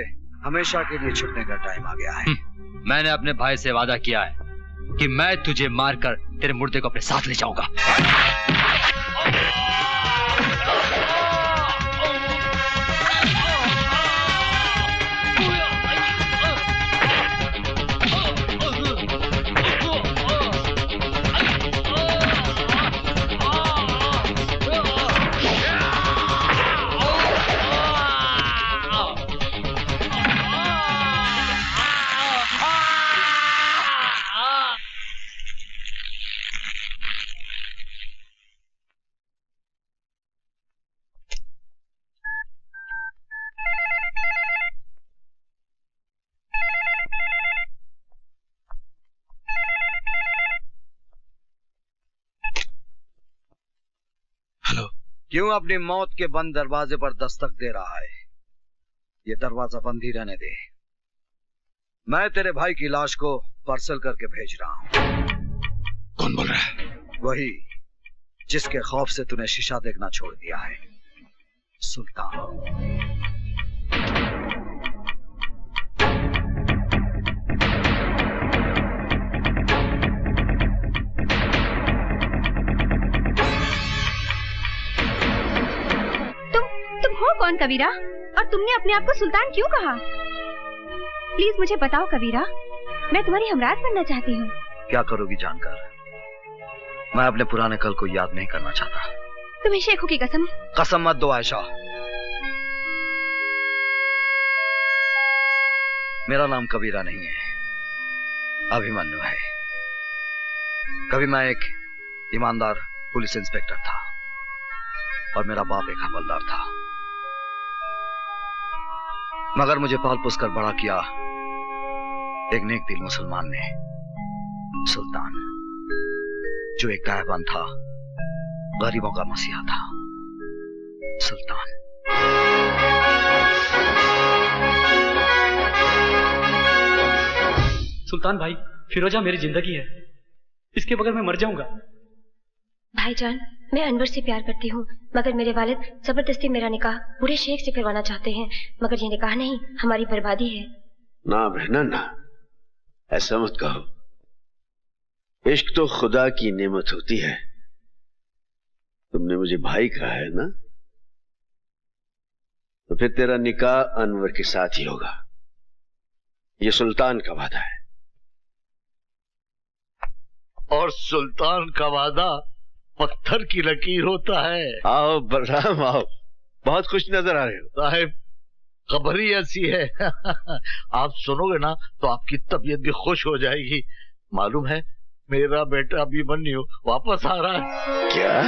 हमेशा के लिए छुपने का टाइम आ गया है। मैंने अपने भाई से वादा किया है कि मैं तुझे मारकर तेरे मुर्दे को अपने साथ ले जाऊंगा। क्यों अपनी मौत के बंद दरवाजे पर दस्तक दे रहा है? ये दरवाजा बंद ही रहने दे। मैं तेरे भाई की लाश को पार्सल करके भेज रहा हूं। कौन बोल रहा है? वही जिसके खौफ से तूने शीशा देखना छोड़ दिया है, सुल्तान। तुम हो कौन कबीरा? और तुमने अपने आप को सुल्तान क्यों कहा? प्लीज मुझे बताओ कबीरा, मैं तुम्हारी हमराज बनना चाहती हूँ। क्या करोगी जानकर? मैं अपने पुराने कल को याद नहीं करना चाहता। तुम्हें शेखों की कसम? कसम मत दो आयशा। मेरा नाम कबीरा नहीं है, अभिमन्यु है। कभी मैं एक ईमानदार पुलिस इंस्पेक्टर था और मेरा बाप एक हवलदार था, मगर मुझे पाल पोस कर बड़ा किया एक नेक दिल मुसलमान ने, सुल्तान, जो एक दयावान था, गरीबों का मसीहा था। सुल्तान। सुल्तान भाई, फिरोजा मेरी जिंदगी है, इसके बगैर मैं मर जाऊंगा। भाईजान, मैं अनवर से प्यार करती हूँ, मगर मेरे वालिद जबरदस्ती मेरा निकाह बूढ़े शेख से करवाना चाहते हैं, मगर ये निकाह नहीं, हमारी बर्बादी है। ना बहना ना, ऐसा मत कहो। इश्क तो खुदा की नेमत होती है। तुमने मुझे भाई कहा है ना, तो फिर तेरा निकाह अनवर के साथ ही होगा। ये सुल्तान का वादा है। और सुल्तान का वादा पत्थर की लकीर होता है। आओ बलराम आओ, बहुत खुश नजर आ रहे हो। साहिब, खबर ही ऐसी है आप सुनोगे ना तो आपकी तबीयत भी खुश हो जाएगी। मालूम है, मेरा बेटा अभिमन्यु वापस आ रहा है। क्या?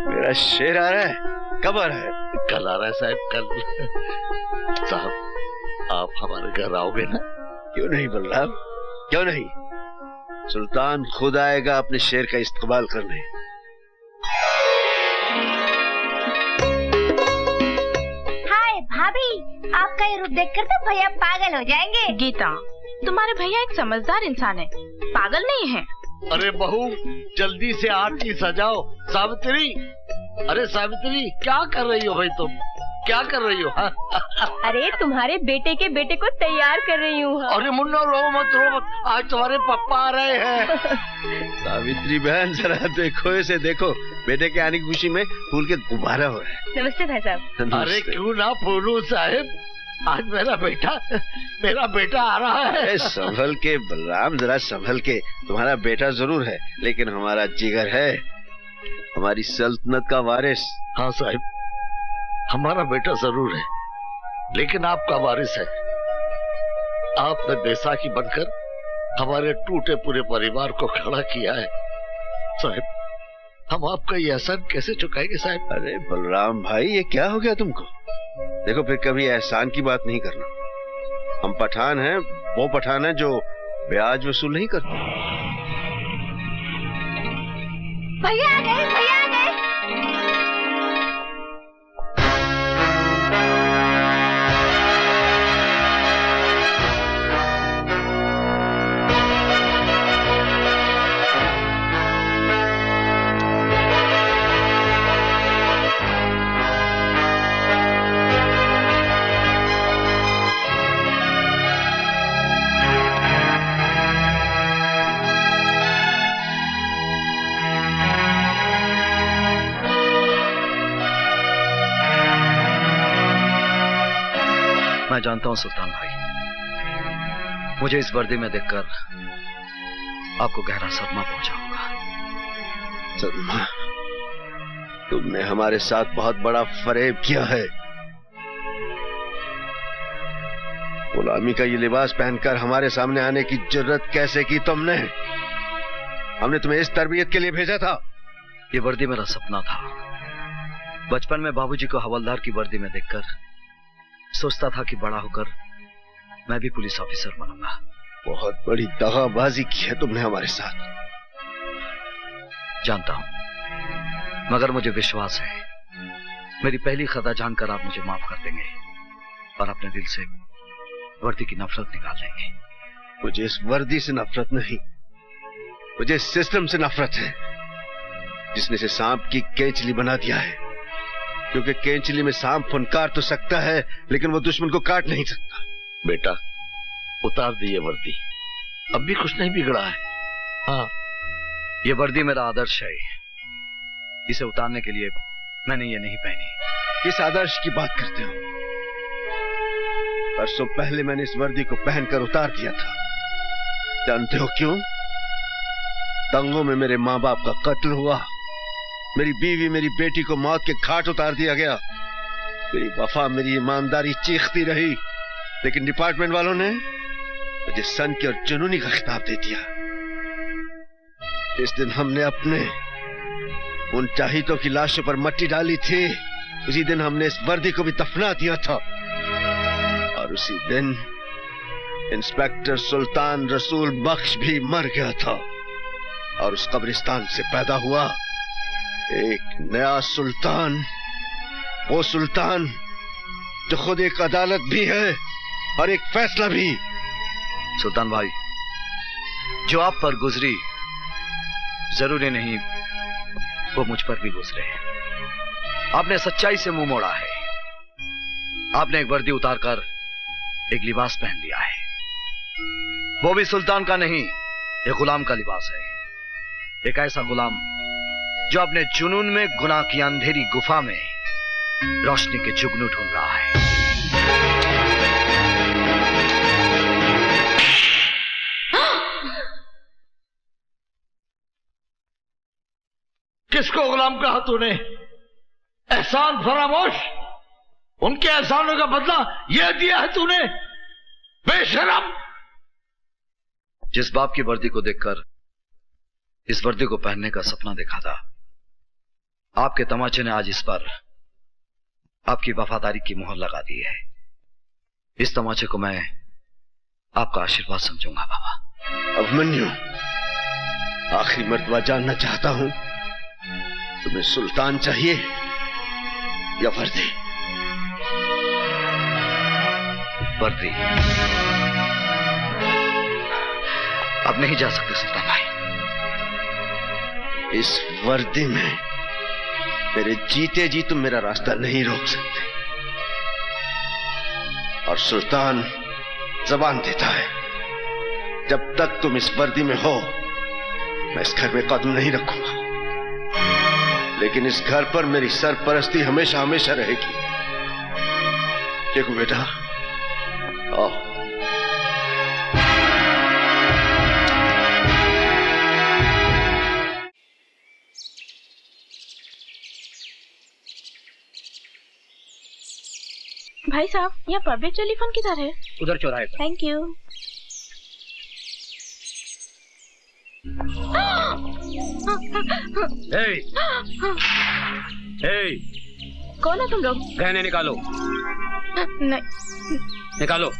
मेरा शेर आ रहा है? कब आ रहा है? कल आ रहा है साहब, कल। साहब, आप हमारे घर आओगे ना? क्यों नहीं बलराम, क्यों नहीं। सुल्तान खुद आएगा अपने शेर का इस्तकबाल करने। हाय भाभी, आपका ये रूप देखकर तो भैया पागल हो जाएंगे। गीता, तुम्हारे भैया एक समझदार इंसान है, पागल नहीं है। अरे बहू, जल्दी से आरती सजाओ। सावित्री, अरे सावित्री, क्या कर रही हो भाई तुम? क्या कर रही हो? अरे तुम्हारे बेटे के बेटे को तैयार कर रही हूँ। अरे मुन्ना, रो मत रो मत, आज तुम्हारे पापा आ रहे हैं। सावित्री बहन, जरा देखो इसे, देखो, बेटे के आने की खुशी में फूल के गुब्बारा हो रहा है। नमस्ते भाई साहब। अरे क्यों ना फूलू साहिब, आज मेरा बेटा आ रहा है। संभल के बलराम, जरा संभल के। तुम्हारा बेटा जरूर है, लेकिन हमारा जिगर है, हमारी सल्तनत का वारिस। हाँ साहिब, हमारा बेटा जरूर है, लेकिन आपका वारिस है। आपने बैसाखी बनकर हमारे टूटे पूरे परिवार को खड़ा किया है। साहिब, हम आपका ये एहसान कैसे चुकाएंगे साहिब? अरे बलराम भाई, ये क्या हो गया तुमको? देखो फिर कभी एहसान की बात नहीं करना। हम पठान हैं, वो पठान है जो ब्याज वसूल नहीं करते। भैया आ गए, भैया आ गए। मैं जानता हूं सुल्तान भाई, मुझे इस वर्दी में देखकर आपको गहरा सदमा पहुंचा होगा। सदमा? तुमने हमारे साथ बहुत बड़ा फरेब किया है। गुलामी का ये लिबास पहनकर हमारे सामने आने की जरूरत कैसे की तुमने? हमने तुम्हें इस तरबियत के लिए भेजा था। ये वर्दी मेरा सपना था। बचपन में बाबूजी को हवलदार की वर्दी में देखकर सोचता था कि बड़ा होकर मैं भी पुलिस ऑफिसर बनूंगा। बहुत बड़ी दगाबाजी की है तुमने हमारे साथ। जानता हूं, मगर मुझे विश्वास है मेरी पहली खता जानकर आप मुझे माफ कर देंगे और अपने दिल से वर्दी की नफरत निकाल देंगे। मुझे इस वर्दी से नफरत नहीं, मुझे इस सिस्टम से नफरत है जिसने इसे सांप की केंचली बना दिया है। क्योंकि केंचली में सांप फुनकार तो सकता है लेकिन वो दुश्मन को काट नहीं सकता। बेटा उतार दिए वर्दी, अब भी कुछ नहीं बिगड़ा है। हाँ, ये वर्दी मेरा आदर्श है। इसे उतारने के लिए मैंने ये नहीं पहनी। किस आदर्श की बात करते हो? परसों पहले मैंने इस वर्दी को पहनकर उतार दिया था। जानते हो क्यों? दंगों में मेरे माँ बाप का कत्ल हुआ, मेरी बीवी मेरी बेटी को मौत के घाट उतार दिया गया। मेरी वफा मेरी ईमानदारी चीखती रही, लेकिन डिपार्टमेंट वालों ने मुझे सन की और जुनूनी का खिताब दे दिया। इस दिन हमने अपने उन चाहितों की लाशों पर मट्टी डाली थी, उसी दिन हमने इस वर्दी को भी दफना दिया था। और उसी दिन इंस्पेक्टर सुल्तान रसूल बख्श भी मर गया था और उस कब्रिस्तान से पैदा हुआ एक नया सुल्तान, वो सुल्तान जो खुद एक अदालत भी है और एक फैसला भी। सुल्तान भाई, जो आप पर गुजरी जरूरी नहीं वो मुझ पर भी गुजरे। आपने सच्चाई से मुंह मोड़ा है। आपने एक वर्दी उतारकर एक लिबास पहन लिया है। वो भी सुल्तान का नहीं, एक गुलाम का लिबास है। एक ऐसा गुलाम जो अपने जुनून में गुनाह की अंधेरी गुफा में रोशनी के जुगनू ढूंढ रहा है। किसको गुलाम कहा तूने? एहसान फरामोश, उनके एहसानों का बदला यह दिया है तूने, बेशरम। जिस बाप की वर्दी को देखकर इस वर्दी को पहनने का सपना देखा था, आपके तमाचे ने आज इस पर आपकी वफादारी की मोहर लगा दी है। इस तमाचे को मैं आपका आशीर्वाद समझूंगा बाबा। अभिमन्यु, आखिरी मर्तबा जानना चाहता हूं, तुम्हें सुल्तान चाहिए या वर्दी? वर्दी। अब नहीं जा सकते सुल्तान भाई। इस वर्दी में मेरे जीते जी तुम मेरा रास्ता नहीं रोक सकते। और सुल्तान जबान देता है, जब तक तुम इस वर्दी में हो मैं इस घर में कदम नहीं रखूंगा। लेकिन इस घर पर मेरी सरपरस्ती हमेशा हमेशा रहेगी। देखो बेटा, आओ। भाई साहब, यहाँ पब्लिक टेलीफोन किधर है? उधर चौराहे पर। Thank you. कौन है तुम लोग? गहने निकालो। नहीं। निकालो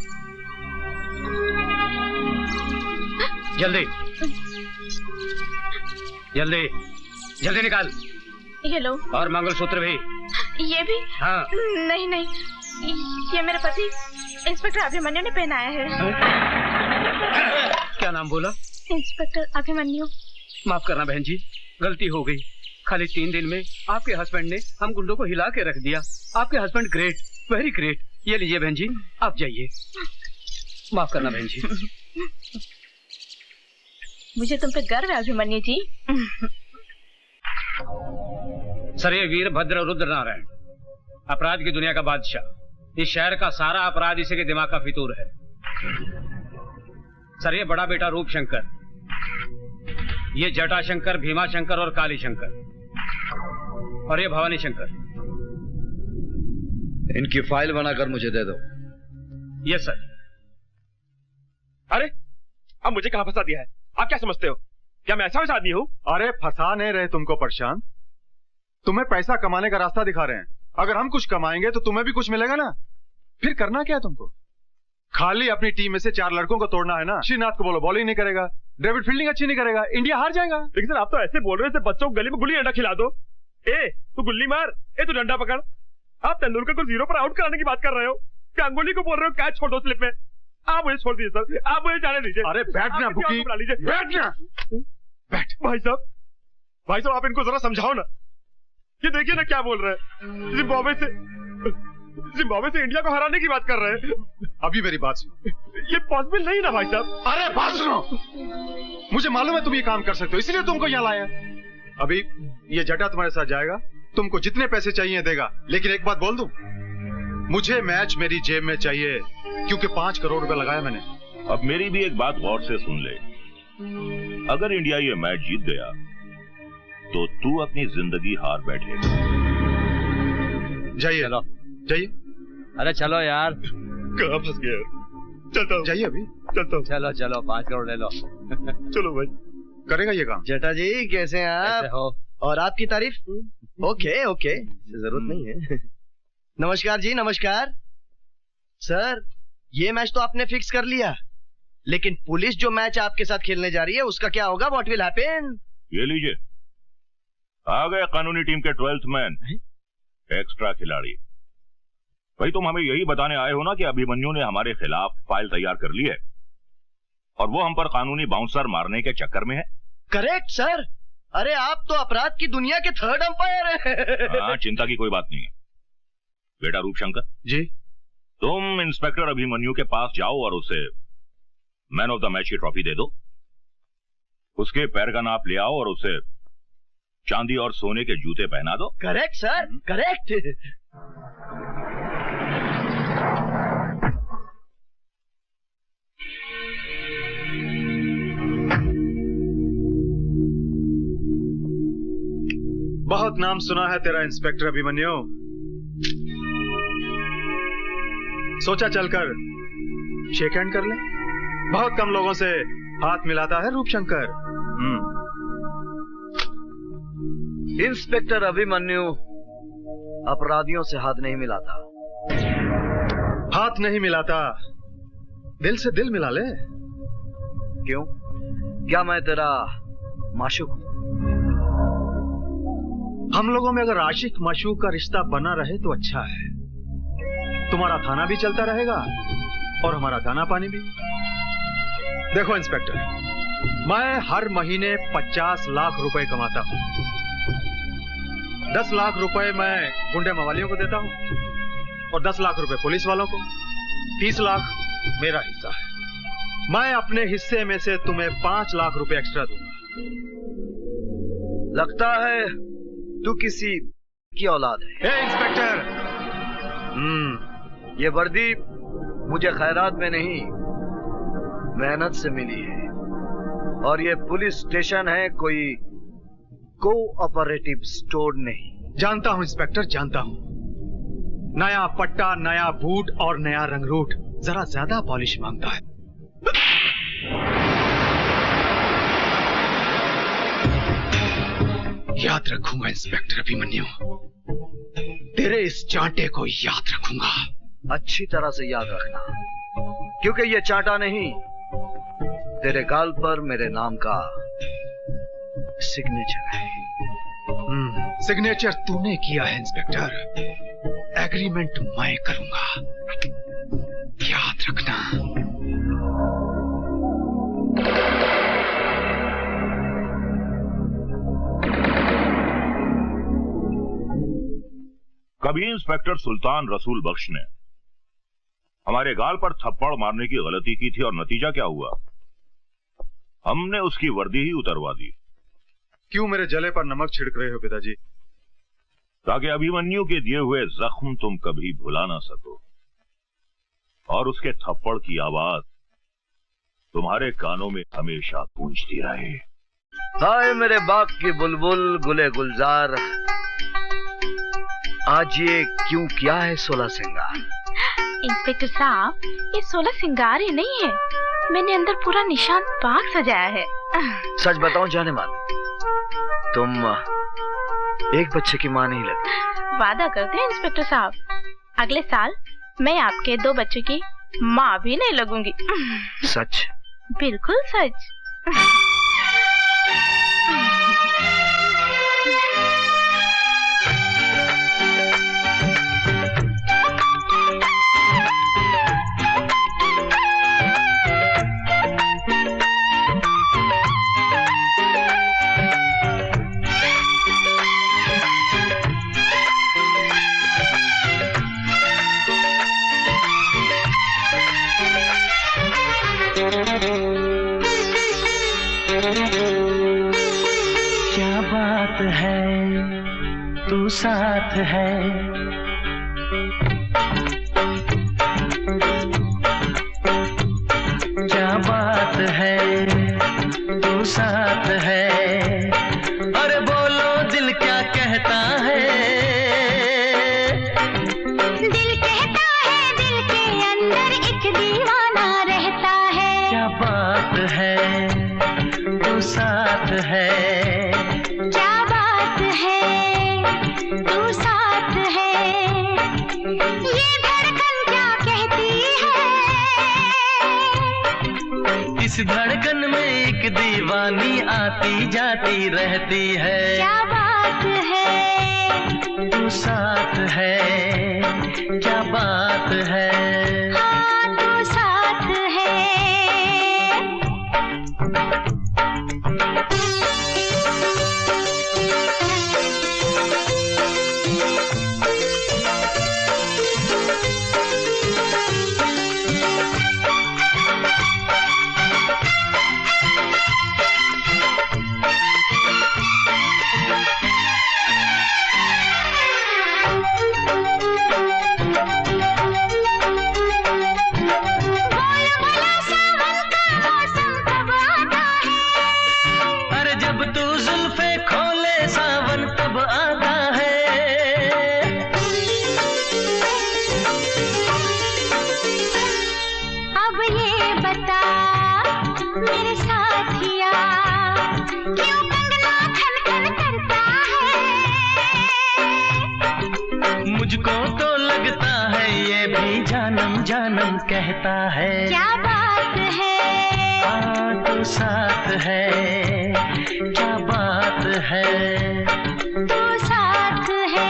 जल्दी जल्दी जल्दी निकाल। ये लो। और मंगलसूत्र भी। ये भी? हाँ। नहीं नहीं, ये मेरे पति इंस्पेक्टर अभिमन्यु ने पहनाया है। क्या नाम बोला? इंस्पेक्टर अभिमन्यु। माफ करना बहन जी, गलती हो गई। खाली 3 दिन में आपके हस्बैंड ने हम गुंडों को हिला के रख दिया। आपके हस्बैंड ग्रेट, वेरी ग्रेट। ये लीजिए बहन जी, आप जाइए। माफ करना बहन जी। मुझे तुम पे गर्व है अभिमन्यु जी। सर, ये वीरभद्र रुद्र नारायण अपराध की दुनिया का बादशाह, इस शहर का सारा अपराध इसी के दिमाग का फितूर है। सर, ये बड़ा बेटा रूप शंकर, ये जटा शंकर, भीमा शंकर और काली शंकर, और ये भवानी शंकर। इनकी फाइल बनाकर मुझे दे दो। Yes sir. अरे अब मुझे कहां फंसा दिया है? आप क्या समझते हो? क्या मैं ऐसा आदमी हूं? अरे फंसा नहीं रहे तुमको प्रशांत, तुम्हें पैसा कमाने का रास्ता दिखा रहे हैं। अगर हम कुछ कमाएंगे तो तुम्हें भी कुछ मिलेगा ना। फिर करना क्या है तुमको? खाली अपनी टीम में से 4 लड़कों को तोड़ना है ना। श्रीनाथ को बोलो बॉलिंग नहीं करेगा, डेविड फील्डिंग अच्छी नहीं करेगा, इंडिया हार जाएगा। लेकिन सर आप तो ऐसे बोल रहे थे बच्चों को गली में गुल्ली डंडा खिला दो। ए तू गुल्ली मार, ए तू डंडा पकड़। आप तेंदुलकर को 0 पर आउट कराने की बात कर रहे हो, गांगुली को बोल रहे हो कैच छोड़ दो स्लिप में। आप मुझे छोड़ दीजिए सर, आप मुझे जाने दीजिए। अरे बैठना बुकी, बैठना। बैठ। भाई साहब आप इनको जरा समझाओ ना। ये देखिए ना क्या बोल रहे हैं। जिम्बाब्वे से इंडिया को हराने की बात कर रहे हैं। अभी मेरी बात सुनो। ये पॉसिबल नहीं ना भाई साहब। अरे बात सुनो, मुझे मालूम है तुम ये काम कर सकते हो, इसलिए तुमको यहाँ लाया। अभी ये जटा तुम्हारे साथ जाएगा, तुमको जितने पैसे चाहिए देगा। लेकिन एक बात बोल दूं, मुझे मैच मेरी जेब में चाहिए, क्योंकि 5 करोड़ रुपए लगाया मैंने। अब मेरी भी एक बात गौर से सुन ले। अगर इंडिया ये मैच जीत गया तो तू अपनी जिंदगी हार बैठेगा। जाइए जाइए। अरे चलो यार। कहाँ फंस गया? चलता हूँ। जाइए अभी। चलता हूँ। चलो 5 करोड़ ले लो। चलो भाई। करेगा ये काम। जेठा जी कैसे हैं आप? कैसे हो? और आपकी तारीफ? ओके ओके, जरूरत नहीं है। नमस्कार जी, नमस्कार। सर, ये मैच तो आपने फिक्स कर लिया, लेकिन पुलिस जो मैच आपके साथ खेलने जा रही है उसका क्या होगा? What will happen? ये लीजिए, आ गए कानूनी टीम के 12th मैन, एक्स्ट्रा खिलाड़ी। भाई तुम हमें यही बताने आए हो ना कि अभिमन्यु ने हमारे खिलाफ फाइल तैयार कर ली है और वो हम पर कानूनी बाउंसर मारने के चक्कर में है। Correct sir. अरे आप तो अपराध की दुनिया के 3rd अंपायर हैं। हाँ, चिंता की कोई बात नहीं है। बेटा रूपशंकर जी, तुम इंस्पेक्टर अभिमन्यु के पास जाओ और उसे मैन ऑफ द मैच की ट्रॉफी दे दो। उसके पैर का नाप ले आओ और उसे चांदी और सोने के जूते पहना दो। Correct sir, correct. बहुत नाम सुना है तेरा इंस्पेक्टर अभिमन्यु। सोचा चलकर शेक हैंड कर ले। बहुत कम लोगों से हाथ मिलाता है रूपशंकर। इंस्पेक्टर अभिमन्यु अपराधियों से हाथ नहीं मिलाता। हाथ नहीं मिलाता, दिल से दिल मिला ले। क्यों? क्या मैं तेरा माशूक हूं? हम लोगों में अगर आशिक माशूक का रिश्ता बना रहे तो अच्छा है। तुम्हारा थाना भी चलता रहेगा और हमारा दाना पानी भी। देखो इंस्पेक्टर, मैं हर महीने 50 लाख रुपए कमाता हूं। 10 लाख रुपए मैं गुंडे मवालियों को देता हूं और 10 लाख रुपए पुलिस वालों को। 30 लाख मेरा हिस्सा है। मैं अपने हिस्से में से तुम्हें 5 लाख रुपए एक्स्ट्रा दूंगा। लगता है तू किसी की औलाद है। इंस्पेक्टर, ये वर्दी मुझे खैरात में नहीं, मेहनत से मिली है। और ये पुलिस स्टेशन है, कोई कोऑपरेटिव स्टोर नहीं। जानता हूं इंस्पेक्टर, जानता हूं। नया पट्टा, नया बूट और नया रंगरूट जरा ज्यादा पॉलिश मांगता है। याद रखूंगा इंस्पेक्टर अभिमन्यु, तेरे इस चांटे को याद रखूंगा। अच्छी तरह से याद रखना, क्योंकि ये चांटा नहीं, तेरे गाल पर मेरे नाम का सिग्नेचर है। सिग्नेचर तूने किया है इंस्पेक्टर, एग्रीमेंट मैं करूंगा, याद रखना। कभी इंस्पेक्टर सुल्तान रसूल बख्श ने हमारे गाल पर थप्पड़ मारने की गलती की थी और नतीजा क्या हुआ? हमने उसकी वर्दी ही उतरवा दी। क्यों मेरे जले पर नमक छिड़क रहे हो पिताजी? ताकि अभिमन्यु के दिए हुए जख्म तुम कभी भुला ना सको और उसके थप्पड़ की आवाज तुम्हारे कानों में हमेशा गूंजती रहे। हाय मेरे बाग की बुलबुल गुले गुलजार, आज ये क्यों किया है 16 सिंगार? इंस्पेक्टर साहब, ये 16 सिंगार ही नहीं है, मैंने अंदर पूरा निशान बाग सजाया है। सच बताऊं जाने मान, तुम एक बच्चे की माँ नहीं लगती। वादा करते हैं इंस्पेक्टर साहब, अगले साल मैं आपके 2 बच्चों की माँ भी नहीं लगूंगी। सच? बिल्कुल सच। क्या बात है तू साथ है, क्या बात है तू साथ है, अरे बोलो दिल क्या कहता है? दिल कहता है दिल के अंदर एक दीवाना रहता है। क्या बात है तू साथ है, क्या बात है तू साथ है, ये धड़कन क्या कहती है? इस धड़कन में एक दीवानी आती जाती रहती है। क्या बात है तू साथ है, क्या बात है? हाँ तू साथ है। मुझको तो लगता है ये भी जानम जानम कहता है। क्या बात है हाँ तू साथ है, क्या बात है? तू साथ है।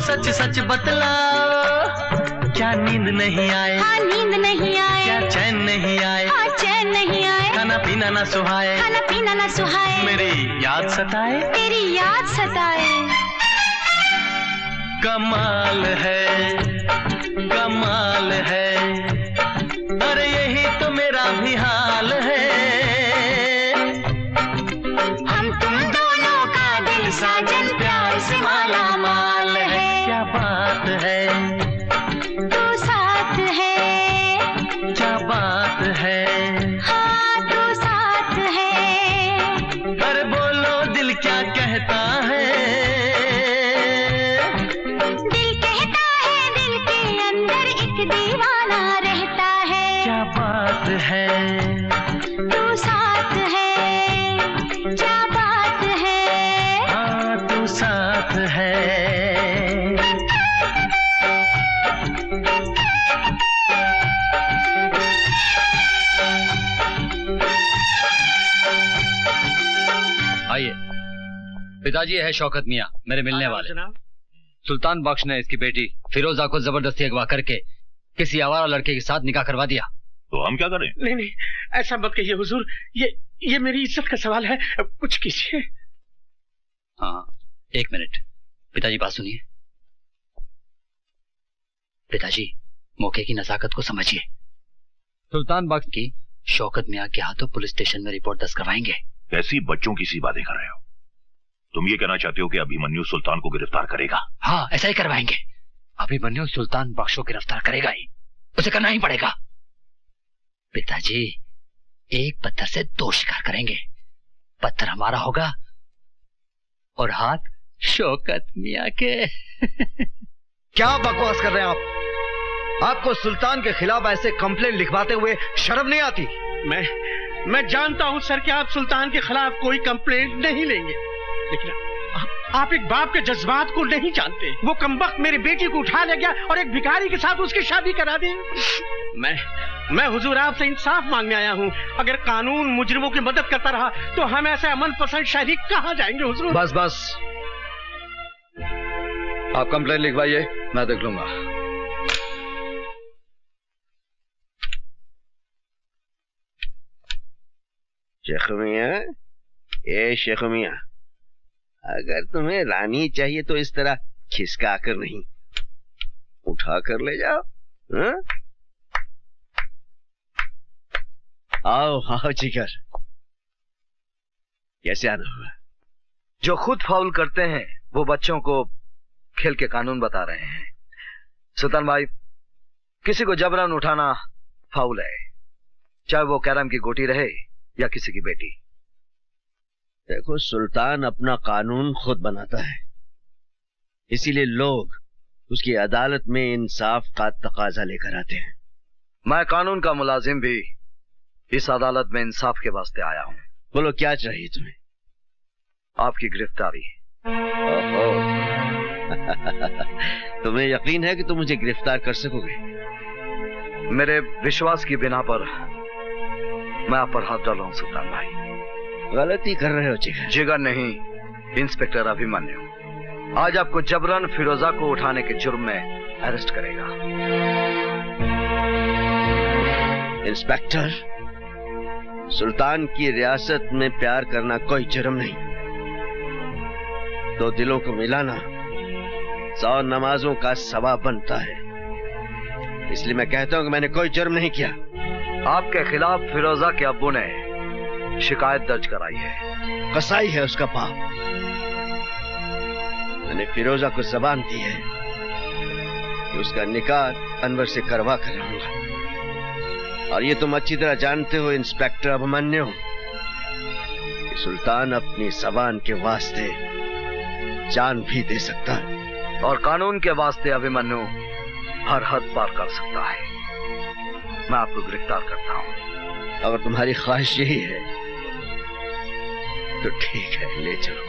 सच सच बतलाओ, क्या नींद नहीं आए? हाँ नींद नहीं आए। क्या चैन नहीं आए? हाँ चैन नहीं आए। खाना पीना ना सुहाए? खाना पीना ना सुहाए। मेरी याद सताए? तेरी याद सताए। कमाल है, कमाल है, अरे यही तो मेरा भी हाल है। हम तुम दोनों का दिल साजन प्यार से माला माल है। क्या बात है तू साथ है, क्या बात है? हाँ तू साथ है। अरे तू साथ है, क्या बात है। हाँ तू साथ है। आइए, पिताजी है शौकत मियाँ, मेरे मिलने वाले। सुल्तान बख्श ने इसकी बेटी फिरोजा को जबरदस्ती अगवा करके किसी आवारा लड़के के साथ निकाह करवा दिया। तो हम क्या करें? नहीं नहीं, ऐसा मत कहिए हुजूर, ये मेरी इज्जत का सवाल है, कुछ कीजिए। हाँ, एक मिनट पिताजी, बात सुनिए। पिताजी, मौके की नजाकत को समझिए। सुल्तान बख्श की शौकत मियाँ के हाथों पुलिस स्टेशन में रिपोर्ट दर्ज करवाएंगे। कैसी बच्चों की सी बातें कर रहे हो? तुम ये कहना चाहते हो कि अभिमन्यु सुल्तान को गिरफ्तार करेगा? हाँ, ऐसा ही करवाएंगे। अभिमन्यु सुल्तान बख्श को गिरफ्तार करेगा ही, उसे करना ही पड़ेगा। पिताजी, एक पत्थर से दो शिकार करेंगे। पत्थर हमारा होगा और हाथ शौकत मियाँ के। क्या बकवास कर रहे हैं आप? आपको सुल्तान के खिलाफ ऐसे कंप्लेंट लिखवाते हुए शर्म नहीं आती? मैं जानता हूं सर कि आप सुल्तान के खिलाफ कोई कंप्लेंट नहीं लेंगे, लेकिन आप एक बाप के जज्बात को नहीं जानते। वो कमबख्त मेरी बेटी को उठा ले गया और एक भिखारी के साथ उसकी शादी करा दी। मैं हुजूर आपसे इंसाफ मांगने आया हूं। अगर कानून मुजरिमों की मदद करता रहा तो हम ऐसे अमन पसंद शहरी कहां जाएंगे हुजूर? बस बस, आप कंप्लेंट लिखवाइए, मैं देख लूंगा। शेख मियां, ए शेख मियां, अगर तुम्हें रानी चाहिए तो इस तरह खिसका कर नहीं, उठा कर ले जाओ। हा? आओ आओ जिगर, कैसे आना हुआ? जो खुद फाउल करते हैं वो बच्चों को खेल के कानून बता रहे हैं। सुल्तान भाई, किसी को जबरन उठाना फाउल है, चाहे वो कैरम की गोटी रहे या किसी की बेटी। देखो, सुल्तान अपना कानून खुद बनाता है, इसीलिए लोग उसकी अदालत में इंसाफ का तकाजा लेकर आते हैं। मैं कानून का मुलाजिम भी इस अदालत में इंसाफ के वास्ते आया हूं। बोलो, क्या चाहिए तुम्हें? आपकी गिरफ्तारी। तुम्हें यकीन है कि तुम मुझे गिरफ्तार कर सकोगे? मेरे विश्वास की बिना पर मैं आप पर हाथ डाल रहा हूं सुल्तान भाई। गलती कर रहे हो जिगर। जिगर नहीं, इंस्पेक्टर अभिमन्यु आज आपको जबरन फिरोजा को उठाने के जुर्म में अरेस्ट करेगा। इंस्पेक्टर, सुल्तान की रियासत में प्यार करना कोई जुर्म नहीं। दो दिलों को मिलाना 100 नमाजों का सवाब बनता है। इसलिए मैं कहता हूं कि मैंने कोई जुर्म नहीं किया। आपके खिलाफ फिरोजा के अब्बू ने शिकायत दर्ज कराई है। कसाई है उसका बाप। मैंने फिरोजा को जबान दी है कि उसका निकाह अनवर से करवा कर रहूंगा। और ये तुम अच्छी तरह जानते हो इंस्पेक्टर अभिमन्यु कि सुल्तान अपनी जबान के वास्ते जान भी दे सकता है। और कानून के वास्ते अभिमन्यु हर हद पार कर सकता है। मैं आपको गिरफ्तार करता हूं। अगर तुम्हारी ख्वाहिश यही है तो ठीक है, ले चलो।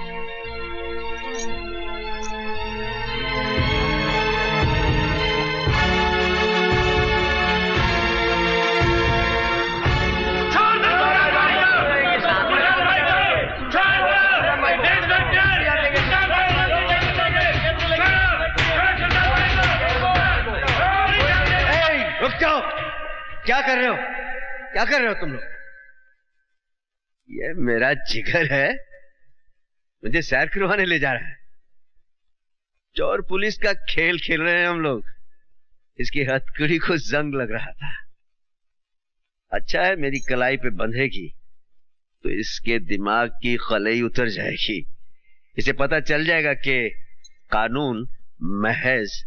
रुक जाओ, क्या कर रहे हो? क्या कर रहे हो तुम लोग? ये मेरा जिगर है, मुझे सैर करवाने ले जा रहा है। चोर पुलिस का खेल खेल रहे हैं हम लोग। इसकी हथकड़ी को जंग लग रहा था। अच्छा है मेरी कलाई पे बंधेगी तो इसके दिमाग की खलई उतर जाएगी। इसे पता चल जाएगा कि कानून महज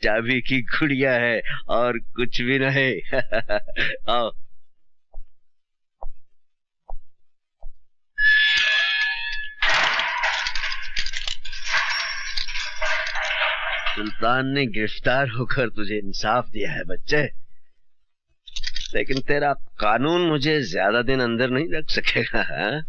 चाबी की गुड़िया है और कुछ भी नहीं। आओ। सुल्तान ने गिरफ्तार होकर तुझे इंसाफ दिया है बच्चे। लेकिन तेरा कानून मुझे ज्यादा दिन अंदर नहीं रख सकेगा। हाँ?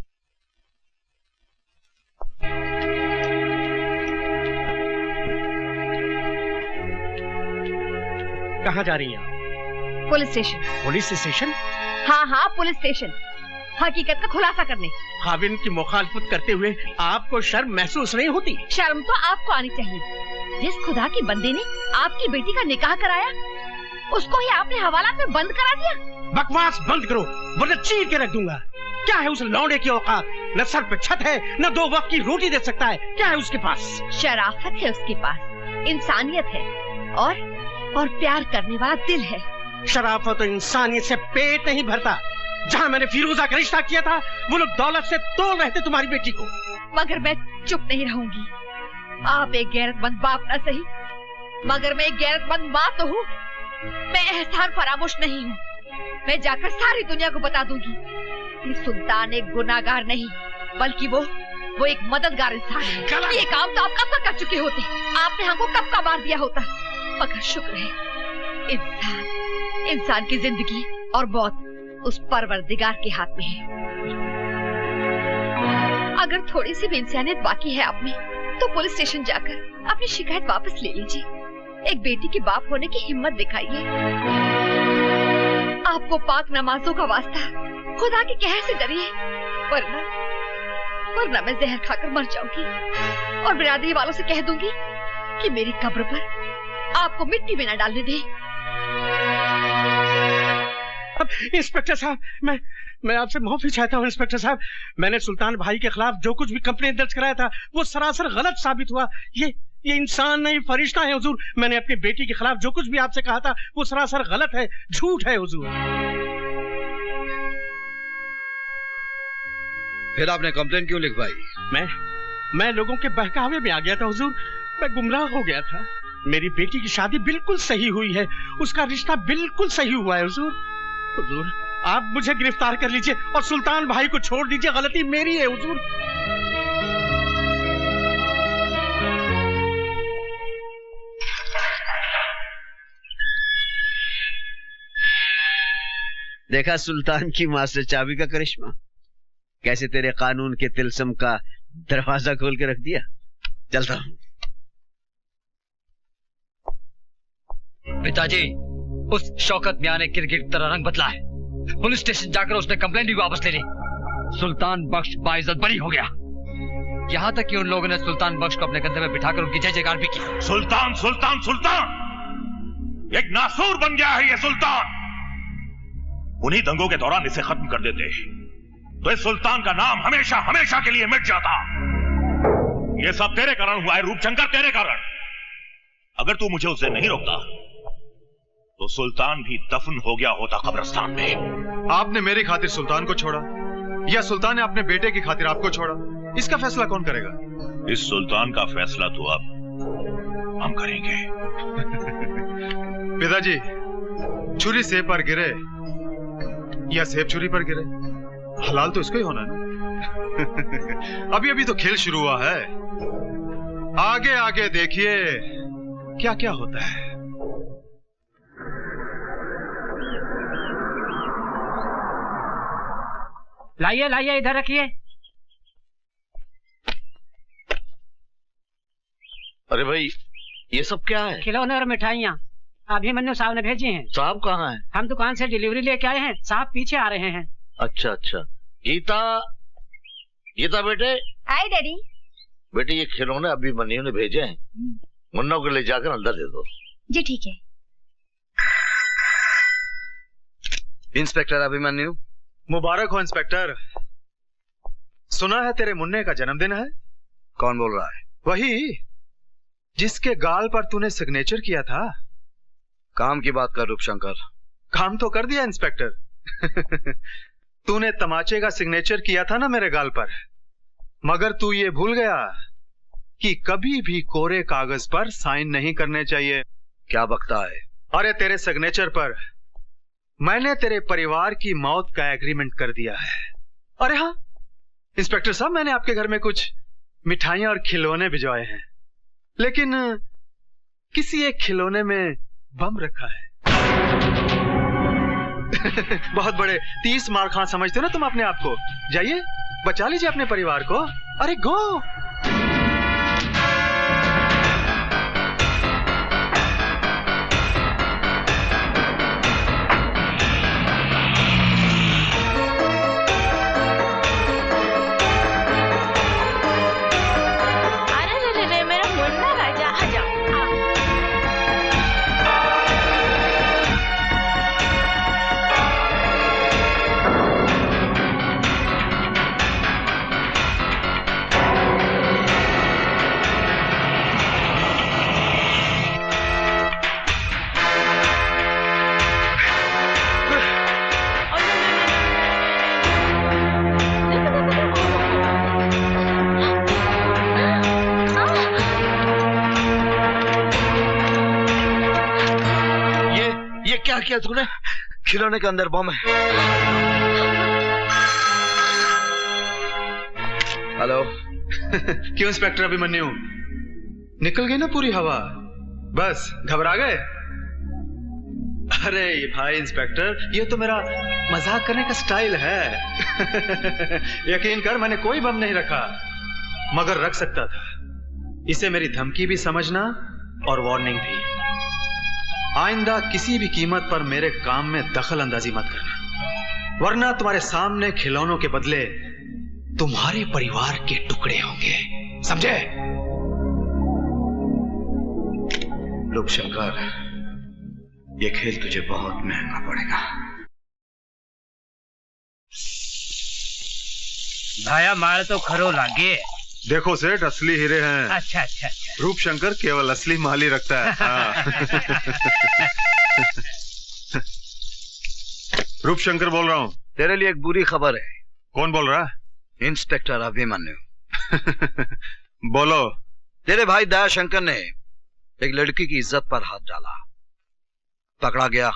कहाँ जा रही हैं? Police station. Police station? हाँ हाँ, पुलिस स्टेशन, हकीकत का खुलासा करने। खाविन की मुखालफत करते हुए आपको शर्म महसूस नहीं होती? शर्म तो आपको आनी चाहिए। जिस खुदा की बंदे ने आपकी बेटी का निकाह कराया, उसको ही आपने हवालात में बंद करा दिया। बकवास बंद करो वरना चीर के रख दूंगा। क्या है उस लौंडे की औकात? न सर पे छत है, न 2 वक्त की रोटी दे सकता है। क्या है उसके पास? शराफत है उसके पास, इंसानियत है और प्यार करने वाला दिल है। शराफत और इंसानियत से पेट नहीं भरता। जहाँ मैंने फिरोजा का रिश्ता किया था, वो लोग दौलत से तोड़ रहे थे तुम्हारी बेटी को। मगर मैं चुप नहीं रहूंगी। आप एक गैरतमंद बाप ना सही, मगर मैं एक गैरतमंद माँ तो हूँ। मैं एहसान फरामोश नहीं हूँ। मैं जाकर सारी दुनिया को बता दूंगी कि सुल्तान एक गुनाहगार नहीं, बल्कि वो एक मददगार इंसान है। ये काम तो आप कब का कर चुके होते। आपने हमको कब का मार दिया होता। मगर शुक्र है, इंसान की जिंदगी और मौत उस परवरदिगार के हाथ में है। अगर थोड़ी सी भी इंसानियत बाकी है आप में, तो पुलिस स्टेशन जाकर अपनी शिकायत वापस ले लीजिए। एक बेटी के बाप होने की हिम्मत दिखाइए। आपको पाक नमाजों का वास्ता, खुदा के कहर से डरिए, वरना मैं जहर खाकर मर जाऊंगी और बिरादरी वालों से कह दूंगी कि मेरी कब्र पर आपको मिट्टी में न डालने दें। अब इंस्पेक्टर साहब, मैं आपसे माफी चाहता हूँ। इंस्पेक्टर साहब, मैंने सुल्तान भाई के खिलाफ जो कुछ भी कंप्लेंट दर्ज कराया था, वो सरासर गलत साबित हुआ। ये इंसान नहीं, फरिश्ता है हुजूर। मैंने अपनी बेटी के खिलाफ जो कुछ भी आपसे कहा था, वो सरासर गलत है, झूठ है हुजूर। फिर आपने कंप्लेंट क्यों लिखवाई? मैं लोगों के बहकावे में आ गया था हुजूर। मैं गुमराह हो गया था। मेरी बेटी की शादी बिल्कुल सही हुई है, उसका रिश्ता बिल्कुल सही हुआ है हुजूर। हुजूर, आप मुझे गिरफ्तार कर लीजिए और सुल्तान भाई को छोड़ दीजिए। गलती मेरी है हुजूर। देखा सुल्तान की मास्टर चाबी का करिश्मा, कैसे तेरे कानून के तिलस्म का दरवाजा खोल के रख दिया। चलता हूं। पिताजी, उस शौकत मियां ने क्रिकेट तरह रंग बदला है। पुलिस स्टेशन जाकर उसने कंप्लेंट भी वापस ले ली। सुल्तान बख्श बाइज्जत बरी हो गया। यहाँ तक कि उन लोगों ने सुल्तान बख्श को अपने कंधे में बिठाकर उनकी जय जयकार भी की। सुल्तान सुल्तान सुल्तान, एक नासूर बन गया है ये सुल्तान। उन्हीं दंगों के दौरान इसे खत्म कर देते तो इस सुल्तान का नाम हमेशा हमेशा के लिए मिट जाता। ये सब तेरे कारण हुआ है रूपशंकर, तेरे कारण। अगर तू मुझे उसे नहीं रोकता तो सुल्तान भी दफन हो गया होता कब्रिस्तान में। आपने मेरी खातिर सुल्तान को छोड़ा या सुल्तान ने अपने बेटे की खातिर आपको छोड़ा, इसका फैसला कौन करेगा? इस सुल्तान का फैसला तो अब हम करेंगे। पिताजी, छुरी सेब पर गिरे या सेब छुरी पर गिरे, हलाल तो इसको ही होना है। अभी अभी तो खेल शुरू हुआ है, आगे आगे देखिए क्या क्या होता है। लाइए लाइए, इधर रखिए। अरे भाई, ये सब क्या है? खिलौने और मिठाइयाँ अभिमन्यु साहब ने भेजी हैं। साहब कहाँ हैं? हम दुकान से डिलीवरी लेके आए हैं, साहब पीछे आ रहे हैं। अच्छा अच्छा। गीता, गीता बेटे। हाय डैडी। बेटे, ये खिलौने अभिमन्यु ने भेजे हैं, मुन्ना को ले जाकर अंदर दे दो। जी ठीक है। इंस्पेक्टर अभिमन्यु। मुबारक हो इंस्पेक्टर। सुना है तेरे मुन्ने का जन्मदिन है। कौन बोल रहा है? वही जिसके गाल पर तूने सिग्नेचर किया था। काम की बात कर रूपशंकर। काम तो कर दिया इंस्पेक्टर। तूने तमाचे का सिग्नेचर किया था ना मेरे गाल पर, मगर तू ये भूल गया कि कभी भी कोरे कागज पर साइन नहीं करने चाहिए। क्या बकता है? अरे तेरे सिग्नेचर पर मैंने तेरे परिवार की मौत का एग्रीमेंट कर दिया है। अरे हाँ इंस्पेक्टर साहब, मैंने आपके घर में कुछ मिठाइयां और खिलौने भिजवाए हैं, लेकिन किसी एक खिलौने में बम रखा है। बहुत बड़े 30 मार खां समझते हो ना तुम अपने आप को। जाइए बचा लीजिए अपने परिवार को। अरे गो। क्या किया तूने? खिलौने के अंदर बम है। हेलो। क्यों इंस्पेक्टर अभिमन्यु, निकल गई ना पूरी हवा? बस घबरा गए? अरे भाई इंस्पेक्टर, ये तो मेरा मजाक करने का स्टाइल है। यकीन कर मैंने कोई बम नहीं रखा, मगर रख सकता था। इसे मेरी धमकी भी समझना और वार्निंग भी। आइंदा किसी भी कीमत पर मेरे काम में दखल अंदाजी मत करना, वरना तुम्हारे सामने खिलौनों के बदले तुम्हारे परिवार के टुकड़े होंगे, समझे? रूपशंकर, ये खेल तुझे बहुत महंगा पड़ेगा। भाया मार तो खरो लागे। देखो सेठ, असली हीरे हैं। अच्छा अच्छा अच्छा। रूपशंकर केवल असली माल ही रखता है। हाँ। रूपशंकर बोल रहा हूँ। तेरे लिए एक बुरी खबर है। कौन बोल रहा? इंस्पेक्टर अभिमन्यु। बोलो। तेरे भाई दयाशंकर ने एक लड़की की इज्जत पर हाथ डाला, पकड़ा गया,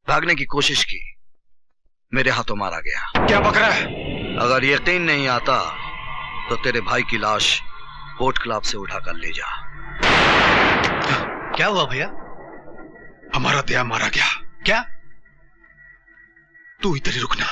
भागने की कोशिश की, मेरे हाथों मारा गया। क्या पकड़ा है? अगर यकीन नहीं आता तो तेरे भाई की लाश कोर्ट क्लब से उठाकर ले जा। क्या हुआ भैया? हमारा दया मारा गया। क्या? तू इधर ही रुकना।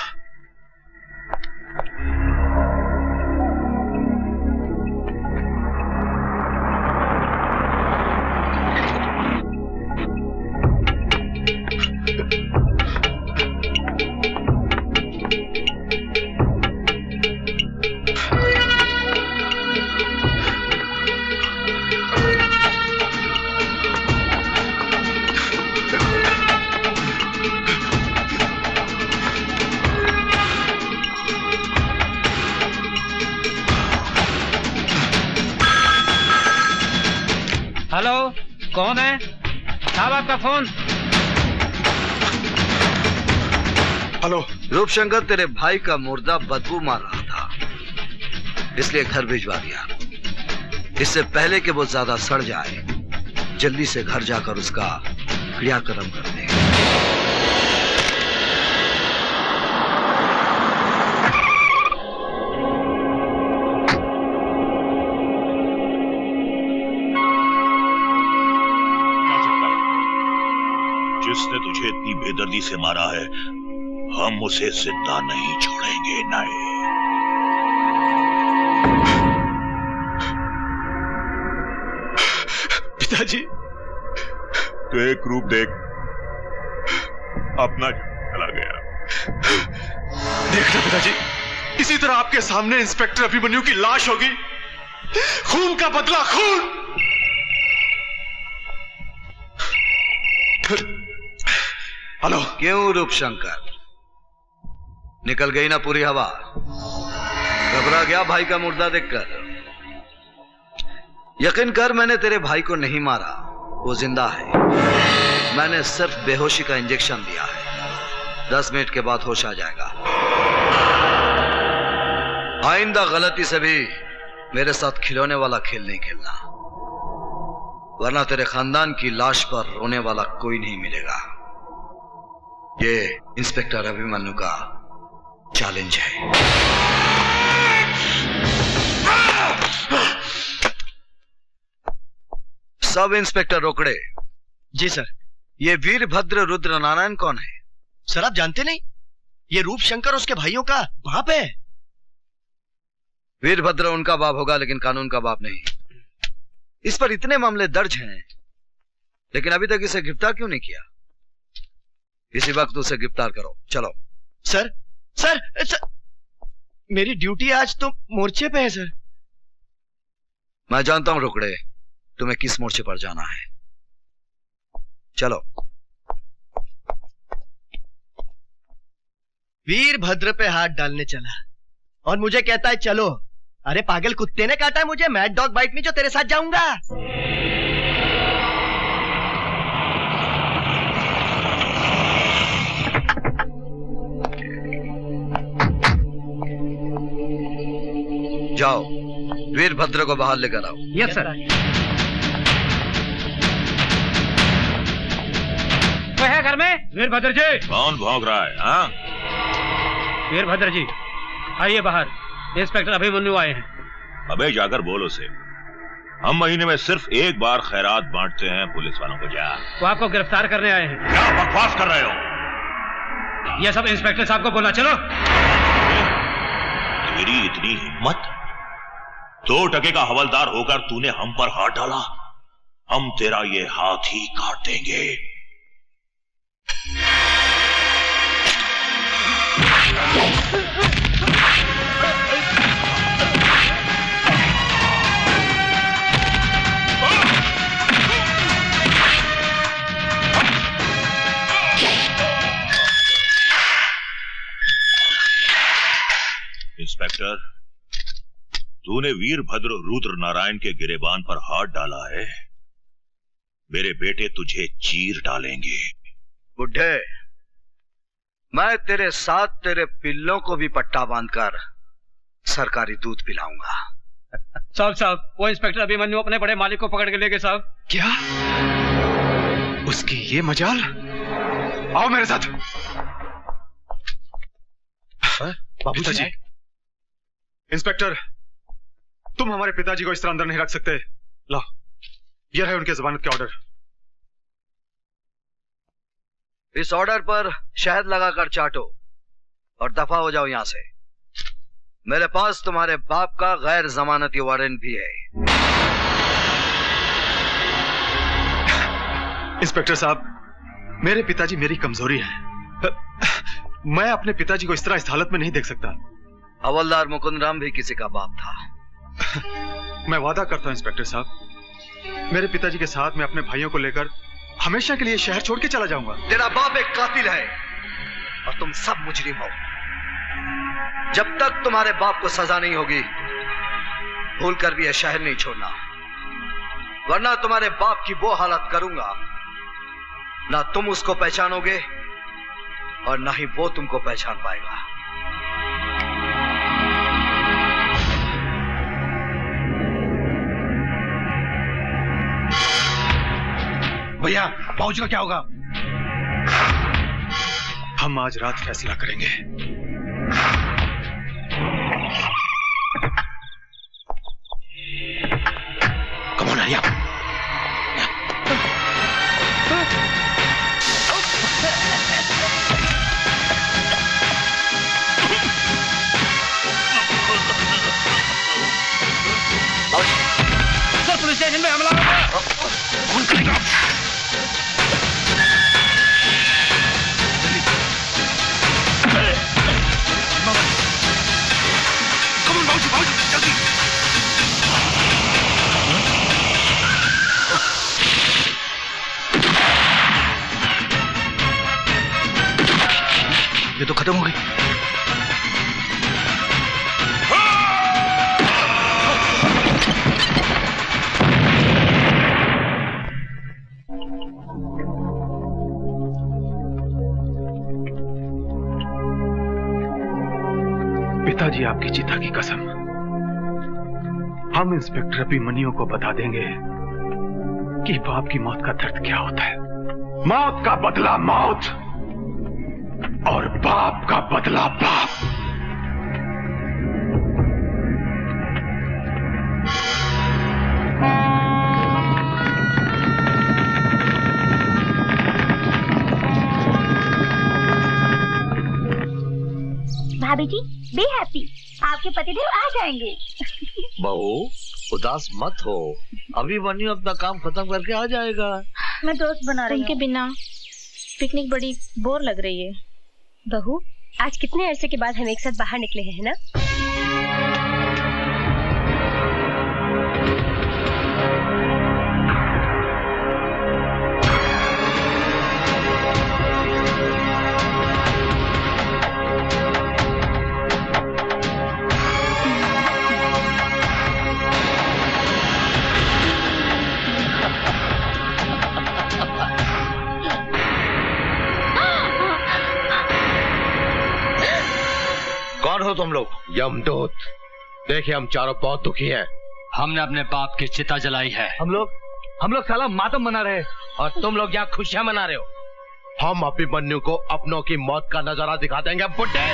हेलो, कौन है? साहब आपका फोन। हेलो। रूपशंकर, तेरे भाई का मुर्दा बदबू मार रहा था, इसलिए घर भिजवा दिया। इससे पहले कि वो ज्यादा सड़ जाए, जल्दी से घर जाकर उसका क्रियाक्रम कर दे। जिसने तुझे इतनी बेदर्दी से मारा है, हम उसे जिंदा नहीं छोड़ेंगे। नहीं। पिताजी, तो एक रूप देख, अपना चला गया। देखना पिताजी, इसी तरह आपके सामने इंस्पेक्टर अभिमन्यु की लाश होगी। खून का बदला खून। हेलो। क्यों रूपशंकर, निकल गई ना पूरी हवा? घबरा गया भाई का मुर्दा देखकर? यकीन कर, मैंने तेरे भाई को नहीं मारा, वो जिंदा है। मैंने सिर्फ बेहोशी का इंजेक्शन दिया है। 10 मिनट के बाद होश आ जाएगा। आइंदा गलती से भी मेरे साथ खिलौने वाला खेल नहीं खेलना, वरना तेरे खानदान की लाश पर रोने वाला कोई नहीं मिलेगा। ये इंस्पेक्टर अभिमन्यु का चैलेंज है। सब इंस्पेक्टर रोकड़े। जी सर। ये वीरभद्र रुद्र नारायण कौन है? सर आप जानते नहीं, ये रूप शंकर उसके भाइयों का बाप है। वीरभद्र उनका बाप होगा लेकिन कानून का बाप नहीं। इस पर इतने मामले दर्ज हैं लेकिन अभी तक इसे गिरफ्तार क्यों नहीं किया? इसी वक्त उसे गिरफ्तार करो। चलो। सर सर, सर मेरी ड्यूटी आज तो मोर्चे पे है सर। मैं जानता हूं रुकड़े, तुम्हें किस मोर्चे पर जाना है। चलो। वीरभद्र पे हाथ डालने चला और मुझे कहता है चलो। अरे पागल कुत्ते ने काटा है मुझे, मैड डॉग बाइट में, जो तेरे साथ जाऊंगा। जाओ वीरभद्र को बाहर लेकर आओ। Yes sir. कोई है घर में? वीरभद्र जी। कौन भौंक रहा है? हाँ वीरभद्र जी आइए बाहर, इंस्पेक्टर अभिमन्यु आए हैं। अबे जाकर बोल उसे, हम महीने में सिर्फ एक बार खैरात बांटते हैं पुलिस वालों को। जा। वो आपको गिरफ्तार करने आए हैं। क्या बकवास कर रहे हो? ये सब इंस्पेक्टर साहब को बोला। चलो। तेरी इतनी हिम्मत, 2 टके का हवलदार होकर तूने हम पर हाथ डाला। हम तेरा ये हाथ ही काट देंगे। इंस्पेक्टर, तूने वीरभद्र रुद्र नारायण के गिरेबान पर हाथ डाला है। मेरे बेटे तुझे चीर डालेंगे। बुढ़े, मैं तेरे साथ तेरे पिल्लों को भी पट्टा बांधकर सरकारी दूध पिलाऊंगा। साहब वो इंस्पेक्टर अभिमन्यु अपने बड़े मालिक को पकड़ के ले गए साहब। क्या? उसकी ये मजाल? आओ मेरे साथ। पिताजी। इंस्पेक्टर, तुम हमारे पिताजी को इस तरह अंदर नहीं रख सकते। ला, यह है उनके जमानत के ऑर्डर। इस ऑर्डर पर शहद लगाकर चाटो और दफा हो जाओ यहां से। मेरे पास तुम्हारे बाप का गैर जमानती वारंट भी है। इंस्पेक्टर साहब, मेरे पिताजी मेरी कमजोरी है। मैं अपने पिताजी को इस तरह इस हालत में नहीं देख सकता। हवलदार मुकुंद राम भी किसी का बाप था। मैं वादा करता हूं इंस्पेक्टर साहब, मेरे पिताजी के साथ मैं अपने भाइयों को लेकर हमेशा के लिए शहर छोड़ के चला जाऊंगा। तेरा बाप एक कातिल है और तुम सब मुजरिम हो। जब तक तुम्हारे बाप को सजा नहीं होगी, भूल कर भी यह शहर नहीं छोड़ना, वरना तुम्हारे बाप की वो हालत करूंगा ना तुम उसको पहचानोगे और ना ही वो तुमको पहचान पाएगा। भैया, बाबूजी का क्या होगा? हम आज रात फैसला करेंगे। Come on Arya. Sir police station में हमला हो गया। ये तो खत्म हो गई। पिताजी, आपकी चिता की कसम, हम इंस्पेक्टर अभिमन्यु को बता देंगे कि बाप की मौत का दर्द क्या होता है। मौत का बदला मौत और बाप का बदला बाप। भाभी जी बी हैप्पी, आपके पतिदेव आ जाएंगे। बहू उदास मत हो, अभिमन्यु अपना काम खत्म करके आ जाएगा। मैं दोस्त बना रही हूँ। उनके बिना पिकनिक बड़ी बोर लग रही है। बहू आज कितने अरसे के बाद हम एक साथ बाहर निकले हैं ना? कौन हो तुम लोग? यमदूत। देखिए हम चारों बहुत दुखी हैं। हमने अपने बाप की चिता जलाई है। हम लोग साला मातम मना रहे हैं और तुम लोग यहाँ खुशियां मना रहे हो। हम अभिमन्यु को अपनों की मौत का नजारा दिखा देंगे बुड्ढे।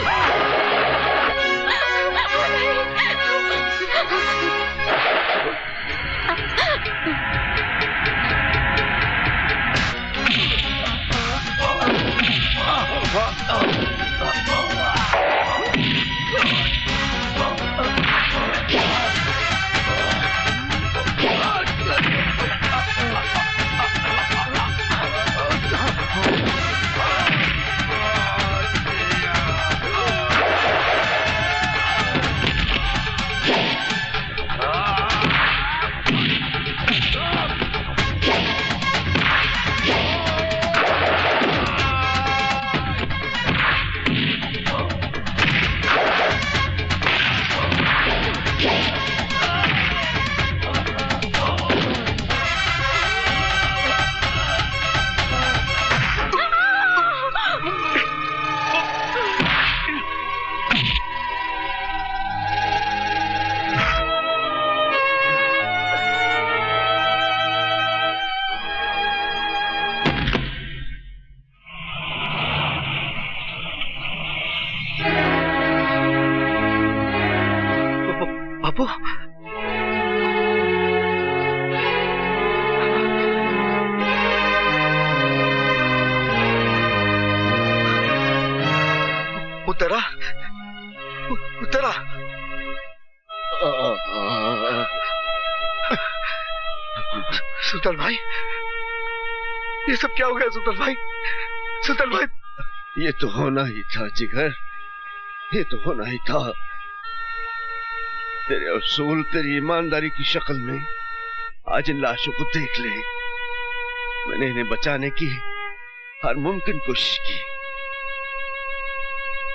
बापू उतरा उतरा। सुल्तान भाई ये सब क्या हो गया? सुल्तान भाई, सुल्तान भाई। ये तो होना ही था जिगर, ये तो होना ही था। तेरे असूल तेरी ईमानदारी की शक्ल में आज इन लाशों को देख ले। मैंने इन्हें बचाने की हर मुमकिन कोशिश की,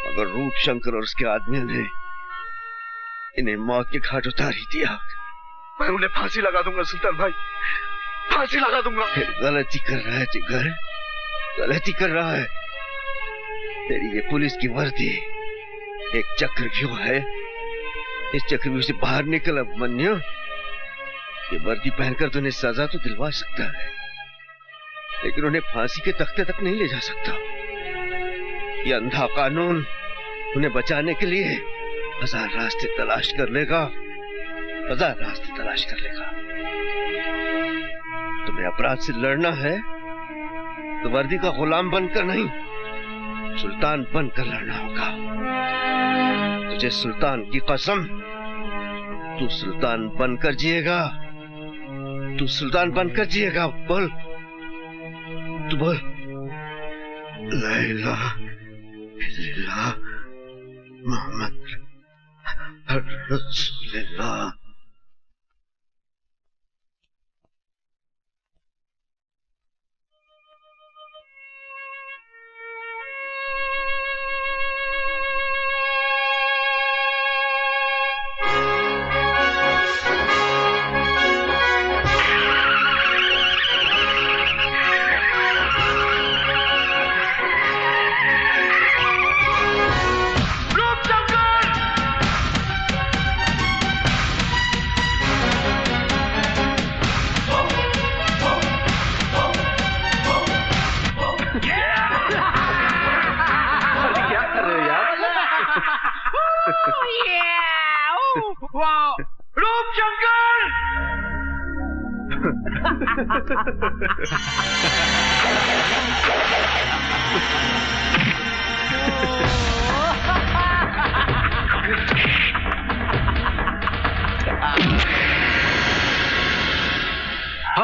मगर रूप शंकर और उसके आदमियों ने इन्हें मौत के घाट उतार ही दिया। मैं उन्हें फांसी लगा दूंगा सुल्तान भाई, फांसी लगा दूंगा। फिर गलती कर रहा है जिगर, गलती कर रहा है। तेरी ये पुलिस की वर्दी एक चक्रव्यूह है। इस चक्रव्यूह से बाहर निकल अभिमन्यु। ये वर्दी पहनकर तो उन्हें सजा तो दिलवा सकता है, लेकिन उन्हें फांसी के तख्ते तक नहीं ले जा सकता। ये अंधा कानून उन्हें बचाने के लिए हजार रास्ते तलाश कर लेगा, हजार रास्ते तलाश कर लेगा। तुम्हें अपराध से लड़ना है तो वर्दी का गुलाम बनकर नहीं, सुल्तान बनकर लड़ना होगा। तुझे सुल्तान की कसम, तू सुल्तान बनकर जिएगा, तू सुल्तान बनकर जिएगा। बोल, तू बोल। ला इलाहा इल्लल्लाह मोहम्मद रसूलुल्लाह।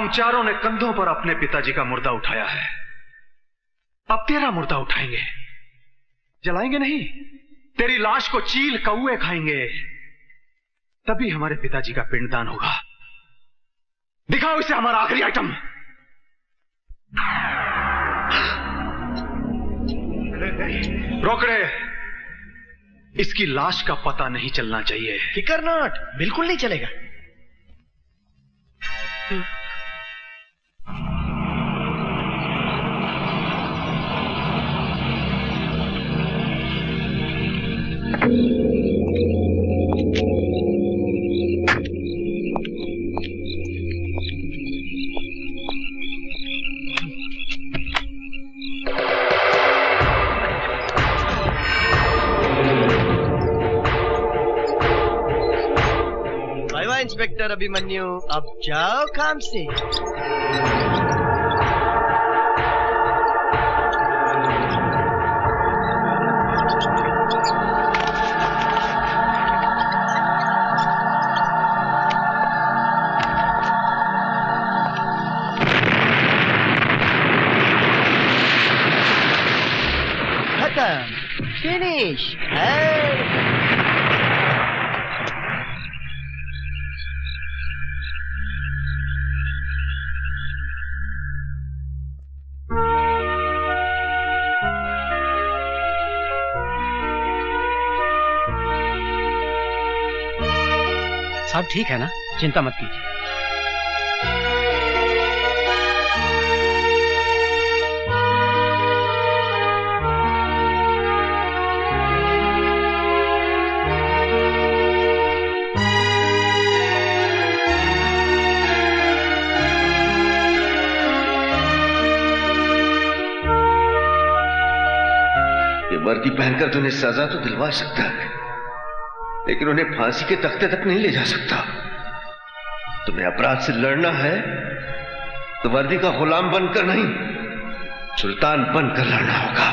हम चारों ने कंधों पर अपने पिताजी का मुर्दा उठाया है, अब तेरा मुर्दा उठाएंगे। जलाएंगे नहीं, तेरी लाश को चील कौए खाएंगे, तभी हमारे पिताजी का पिंडदान होगा। दिखाओ इसे हमारा आखिरी आइटम। रोकड़े, इसकी लाश का पता नहीं चलना चाहिए। फिकर नॉट, बिल्कुल नहीं चलेगा। इंस्पेक्टर अभिमन्यु, अब जाओ काम से। खत्म, फिनिश है। सब ठीक है ना, चिंता मत कीजिए। ये वर्दी पहनकर तो उन्हें सजा तो दिलवा सकता है, लेकिन उन्हें फांसी के तख्ते तक नहीं ले जा सकता। तुम्हें अपराध से लड़ना है तो वर्दी का गुलाम बनकर नहीं, सुल्तान बनकर लड़ना होगा।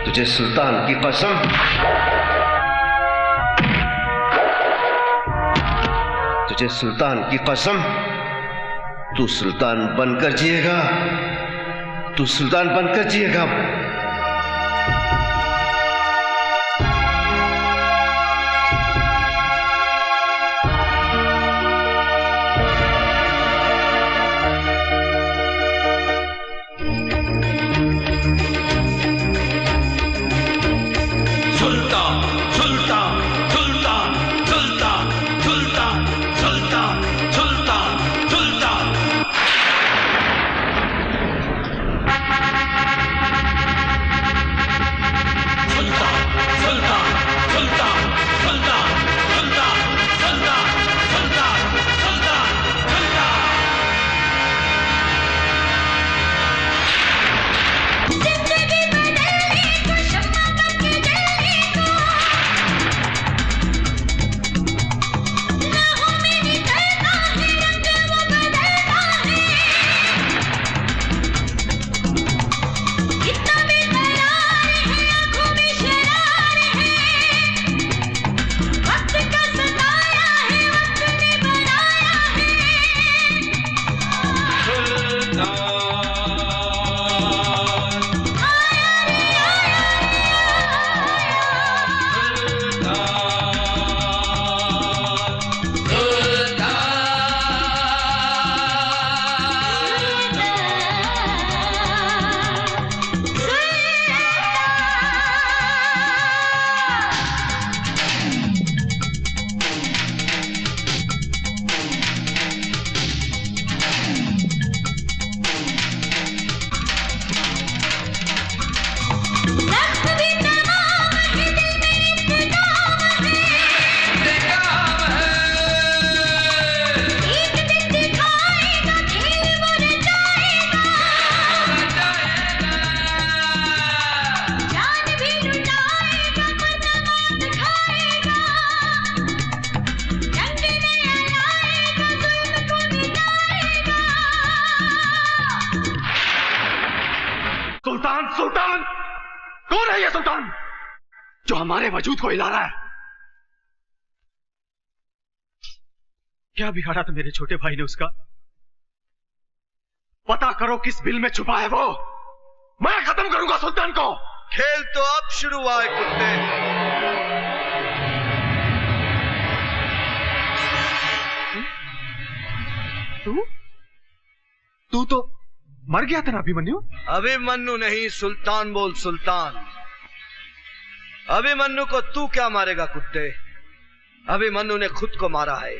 तुझे सुल्तान की कसम, तुझे सुल्तान की कसम, तू सुल्तान बनकर जिएगा, तू सुल्तान बनकर जिएगा। सुल्तान कौन है ये सुल्तान जो हमारे वजूद को हिला रहा है? क्या बिगाड़ा था मेरे छोटे भाई ने उसका? पता करो किस बिल में छुपा है वो। मैं खत्म करूंगा सुल्तान को। खेल तो अब शुरू हुआ है कुत्ते। तू तो मर गया था ना अभिमन्यु? अभिमन्यु नहीं, सुल्तान बोल, सुल्तान। अभिमन्यु को तू क्या मारेगा कुत्ते? अभिमन्यु ने खुद को मारा है,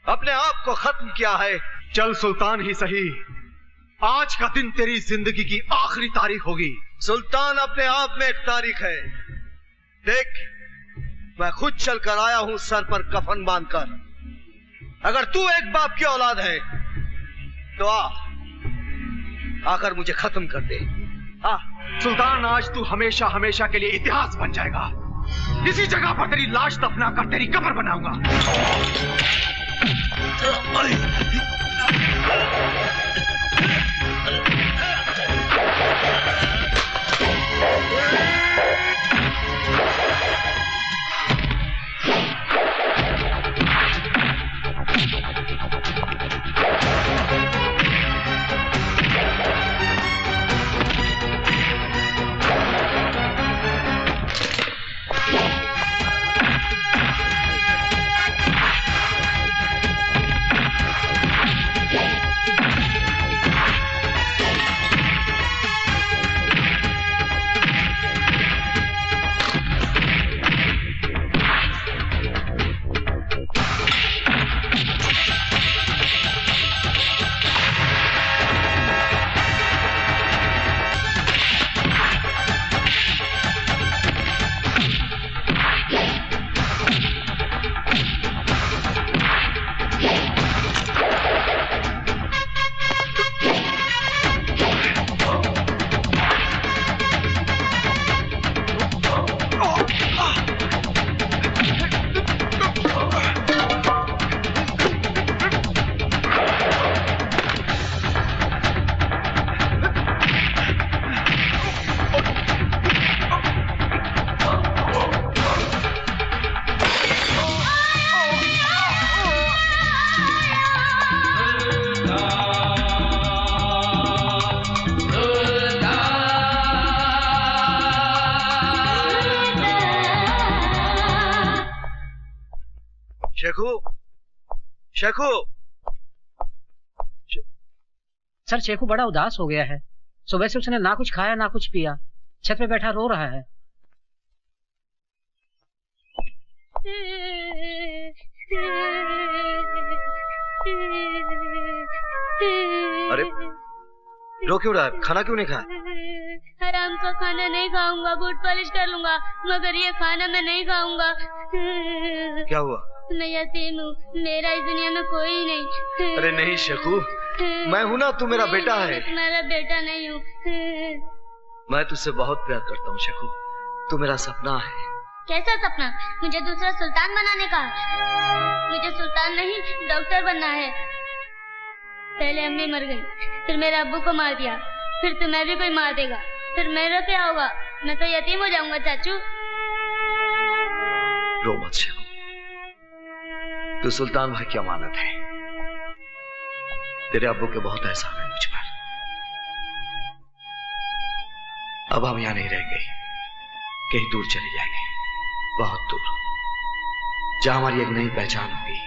अपने आप को खत्म किया है। चल सुल्तान ही सही, आज का दिन तेरी जिंदगी की आखिरी तारीख होगी। सुल्तान अपने आप में एक तारीख है। देख, मैं खुद चलकर आया हूं सर पर कफन बांधकर। अगर तू एक बाप की औलाद है तो आकर मुझे खत्म कर दे। सुल्तान, आज तू हमेशा हमेशा के लिए इतिहास बन जाएगा। इसी जगह पर तेरी लाश दफना कर तेरी कब्र बनाऊंगा। शेखू, सर शेखू बड़ा उदास हो गया है। सुबह से उसने ना कुछ खाया ना कुछ पिया, छत पे बैठा रो रहा है। अरे रो क्यों रहा है? खाना क्यों नहीं खाया? हराम का खाना नहीं खाऊंगा, बूट पॉलिश कर लूंगा, मगर ये खाना मैं नहीं खाऊंगा। क्या हुआ? मैं यतीम हूँ, मेरा इस दुनिया में कोई नहीं। अरे नहीं शेखू, मैं हूँ ना, तू मेरा बेटा है। मेरा बेटा नहीं हूँ। मैं तुझसे बहुत प्यार करता हूँ शेखू, तू मेरा सपना है। कैसा सपना? मुझे दूसरा सुल्तान बनाने का। मुझे सुल्तान नहीं, डॉक्टर बनना है। पहले अम्मी मर गई, फिर मेरे अब्बू को मार दिया, फिर तुम्हें भी कोई मार देगा, फिर मेरा क्या होगा? मैं तो यतीम हो जाऊंगा चाचू। रो मत शेखू, तू सुल्तान भाई की अमानत है। तेरे अब्बू के बहुत एहसान है मुझ पर। अब हम यहाँ नहीं रहेंगे, कहीं दूर चले जाएंगे, बहुत दूर, जहां हमारी एक नई पहचान होगी।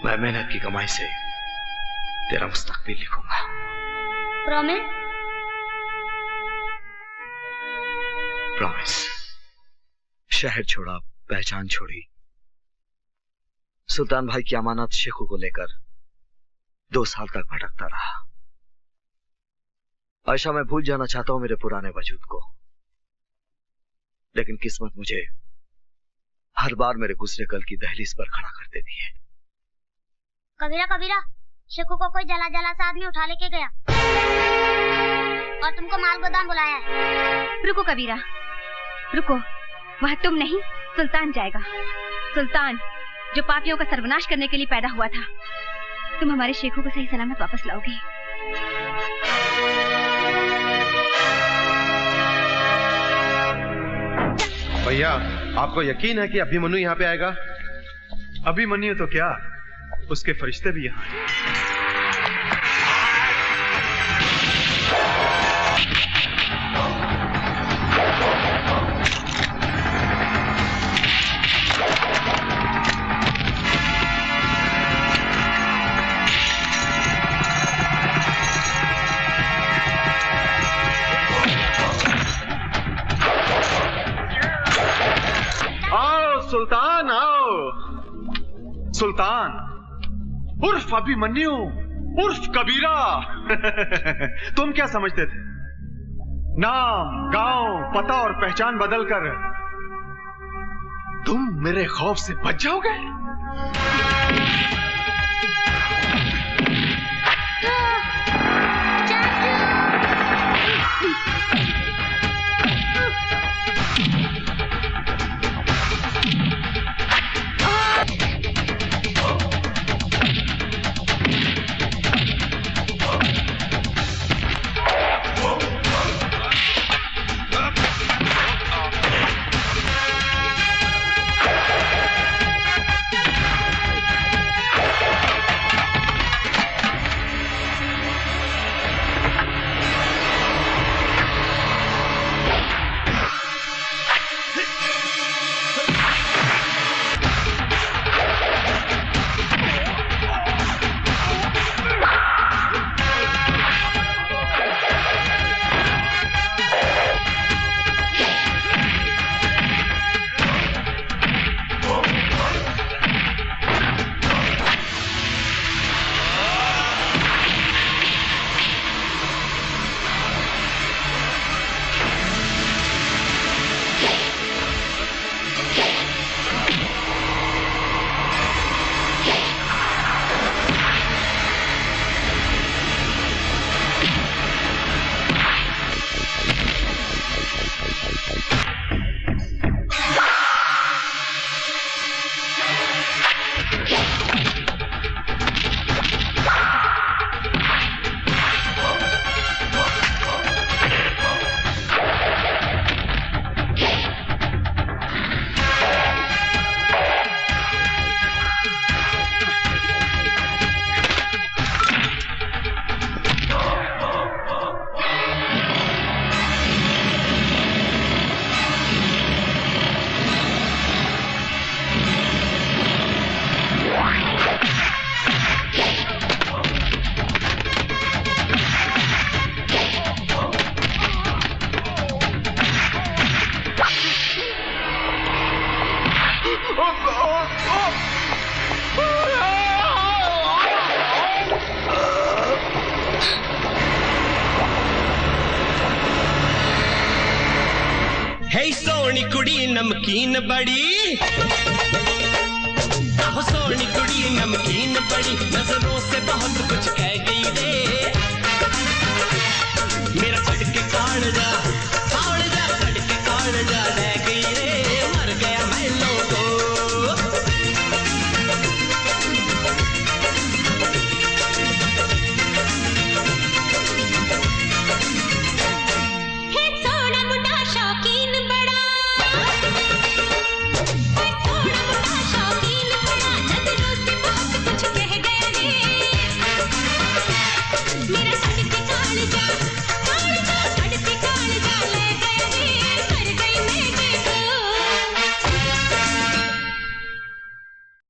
मैं मेहनत की कमाई से तेरा मुस्तकबिल लिखूंगा। प्रॉमिस? प्रॉमिस। शहर छोड़ा, पहचान छोड़ी, सुल्तान भाई की अमानत शेखू को लेकर 2 साल तक भटकता रहा। आयशा, मैं भूल जाना चाहता हूं मेरे पुराने वजूद को, लेकिन किस्मत मुझे हर बार मेरे गुजरे कल की दहलीज पर खड़ा कर देती है। कबीरा कबीरा, शेखू को कोई जला जला सा आदमी उठा लेके गया और तुमको माल गोदाम बुलाया है। रुको कबीरा, रुको, वह तुम नहीं, सुल्तान जाएगा। सुल्तान जो पापियों का सर्वनाश करने के लिए पैदा हुआ था। तुम हमारे शेखू को सही सलामत वापस लाओगे। भैया, आपको यकीन है कि अभिमन्यु यहाँ पे आएगा? अभिमन्यु तो क्या, उसके फरिश्ते भी यहाँ हैं। सुल्तान आओ। सुल्तान उर्फ अभिमन्यु उर्फ कबीरा। तुम क्या समझते थे, नाम गांव पता और पहचान बदलकर तुम मेरे खौफ से बच जाओगे? नमकीन बड़ी हो सोनी कुड़ी नमकीन बड़ी, नजरों से बहुत कुछ कह गई रे। मेरा चढ़ के काढ़ जा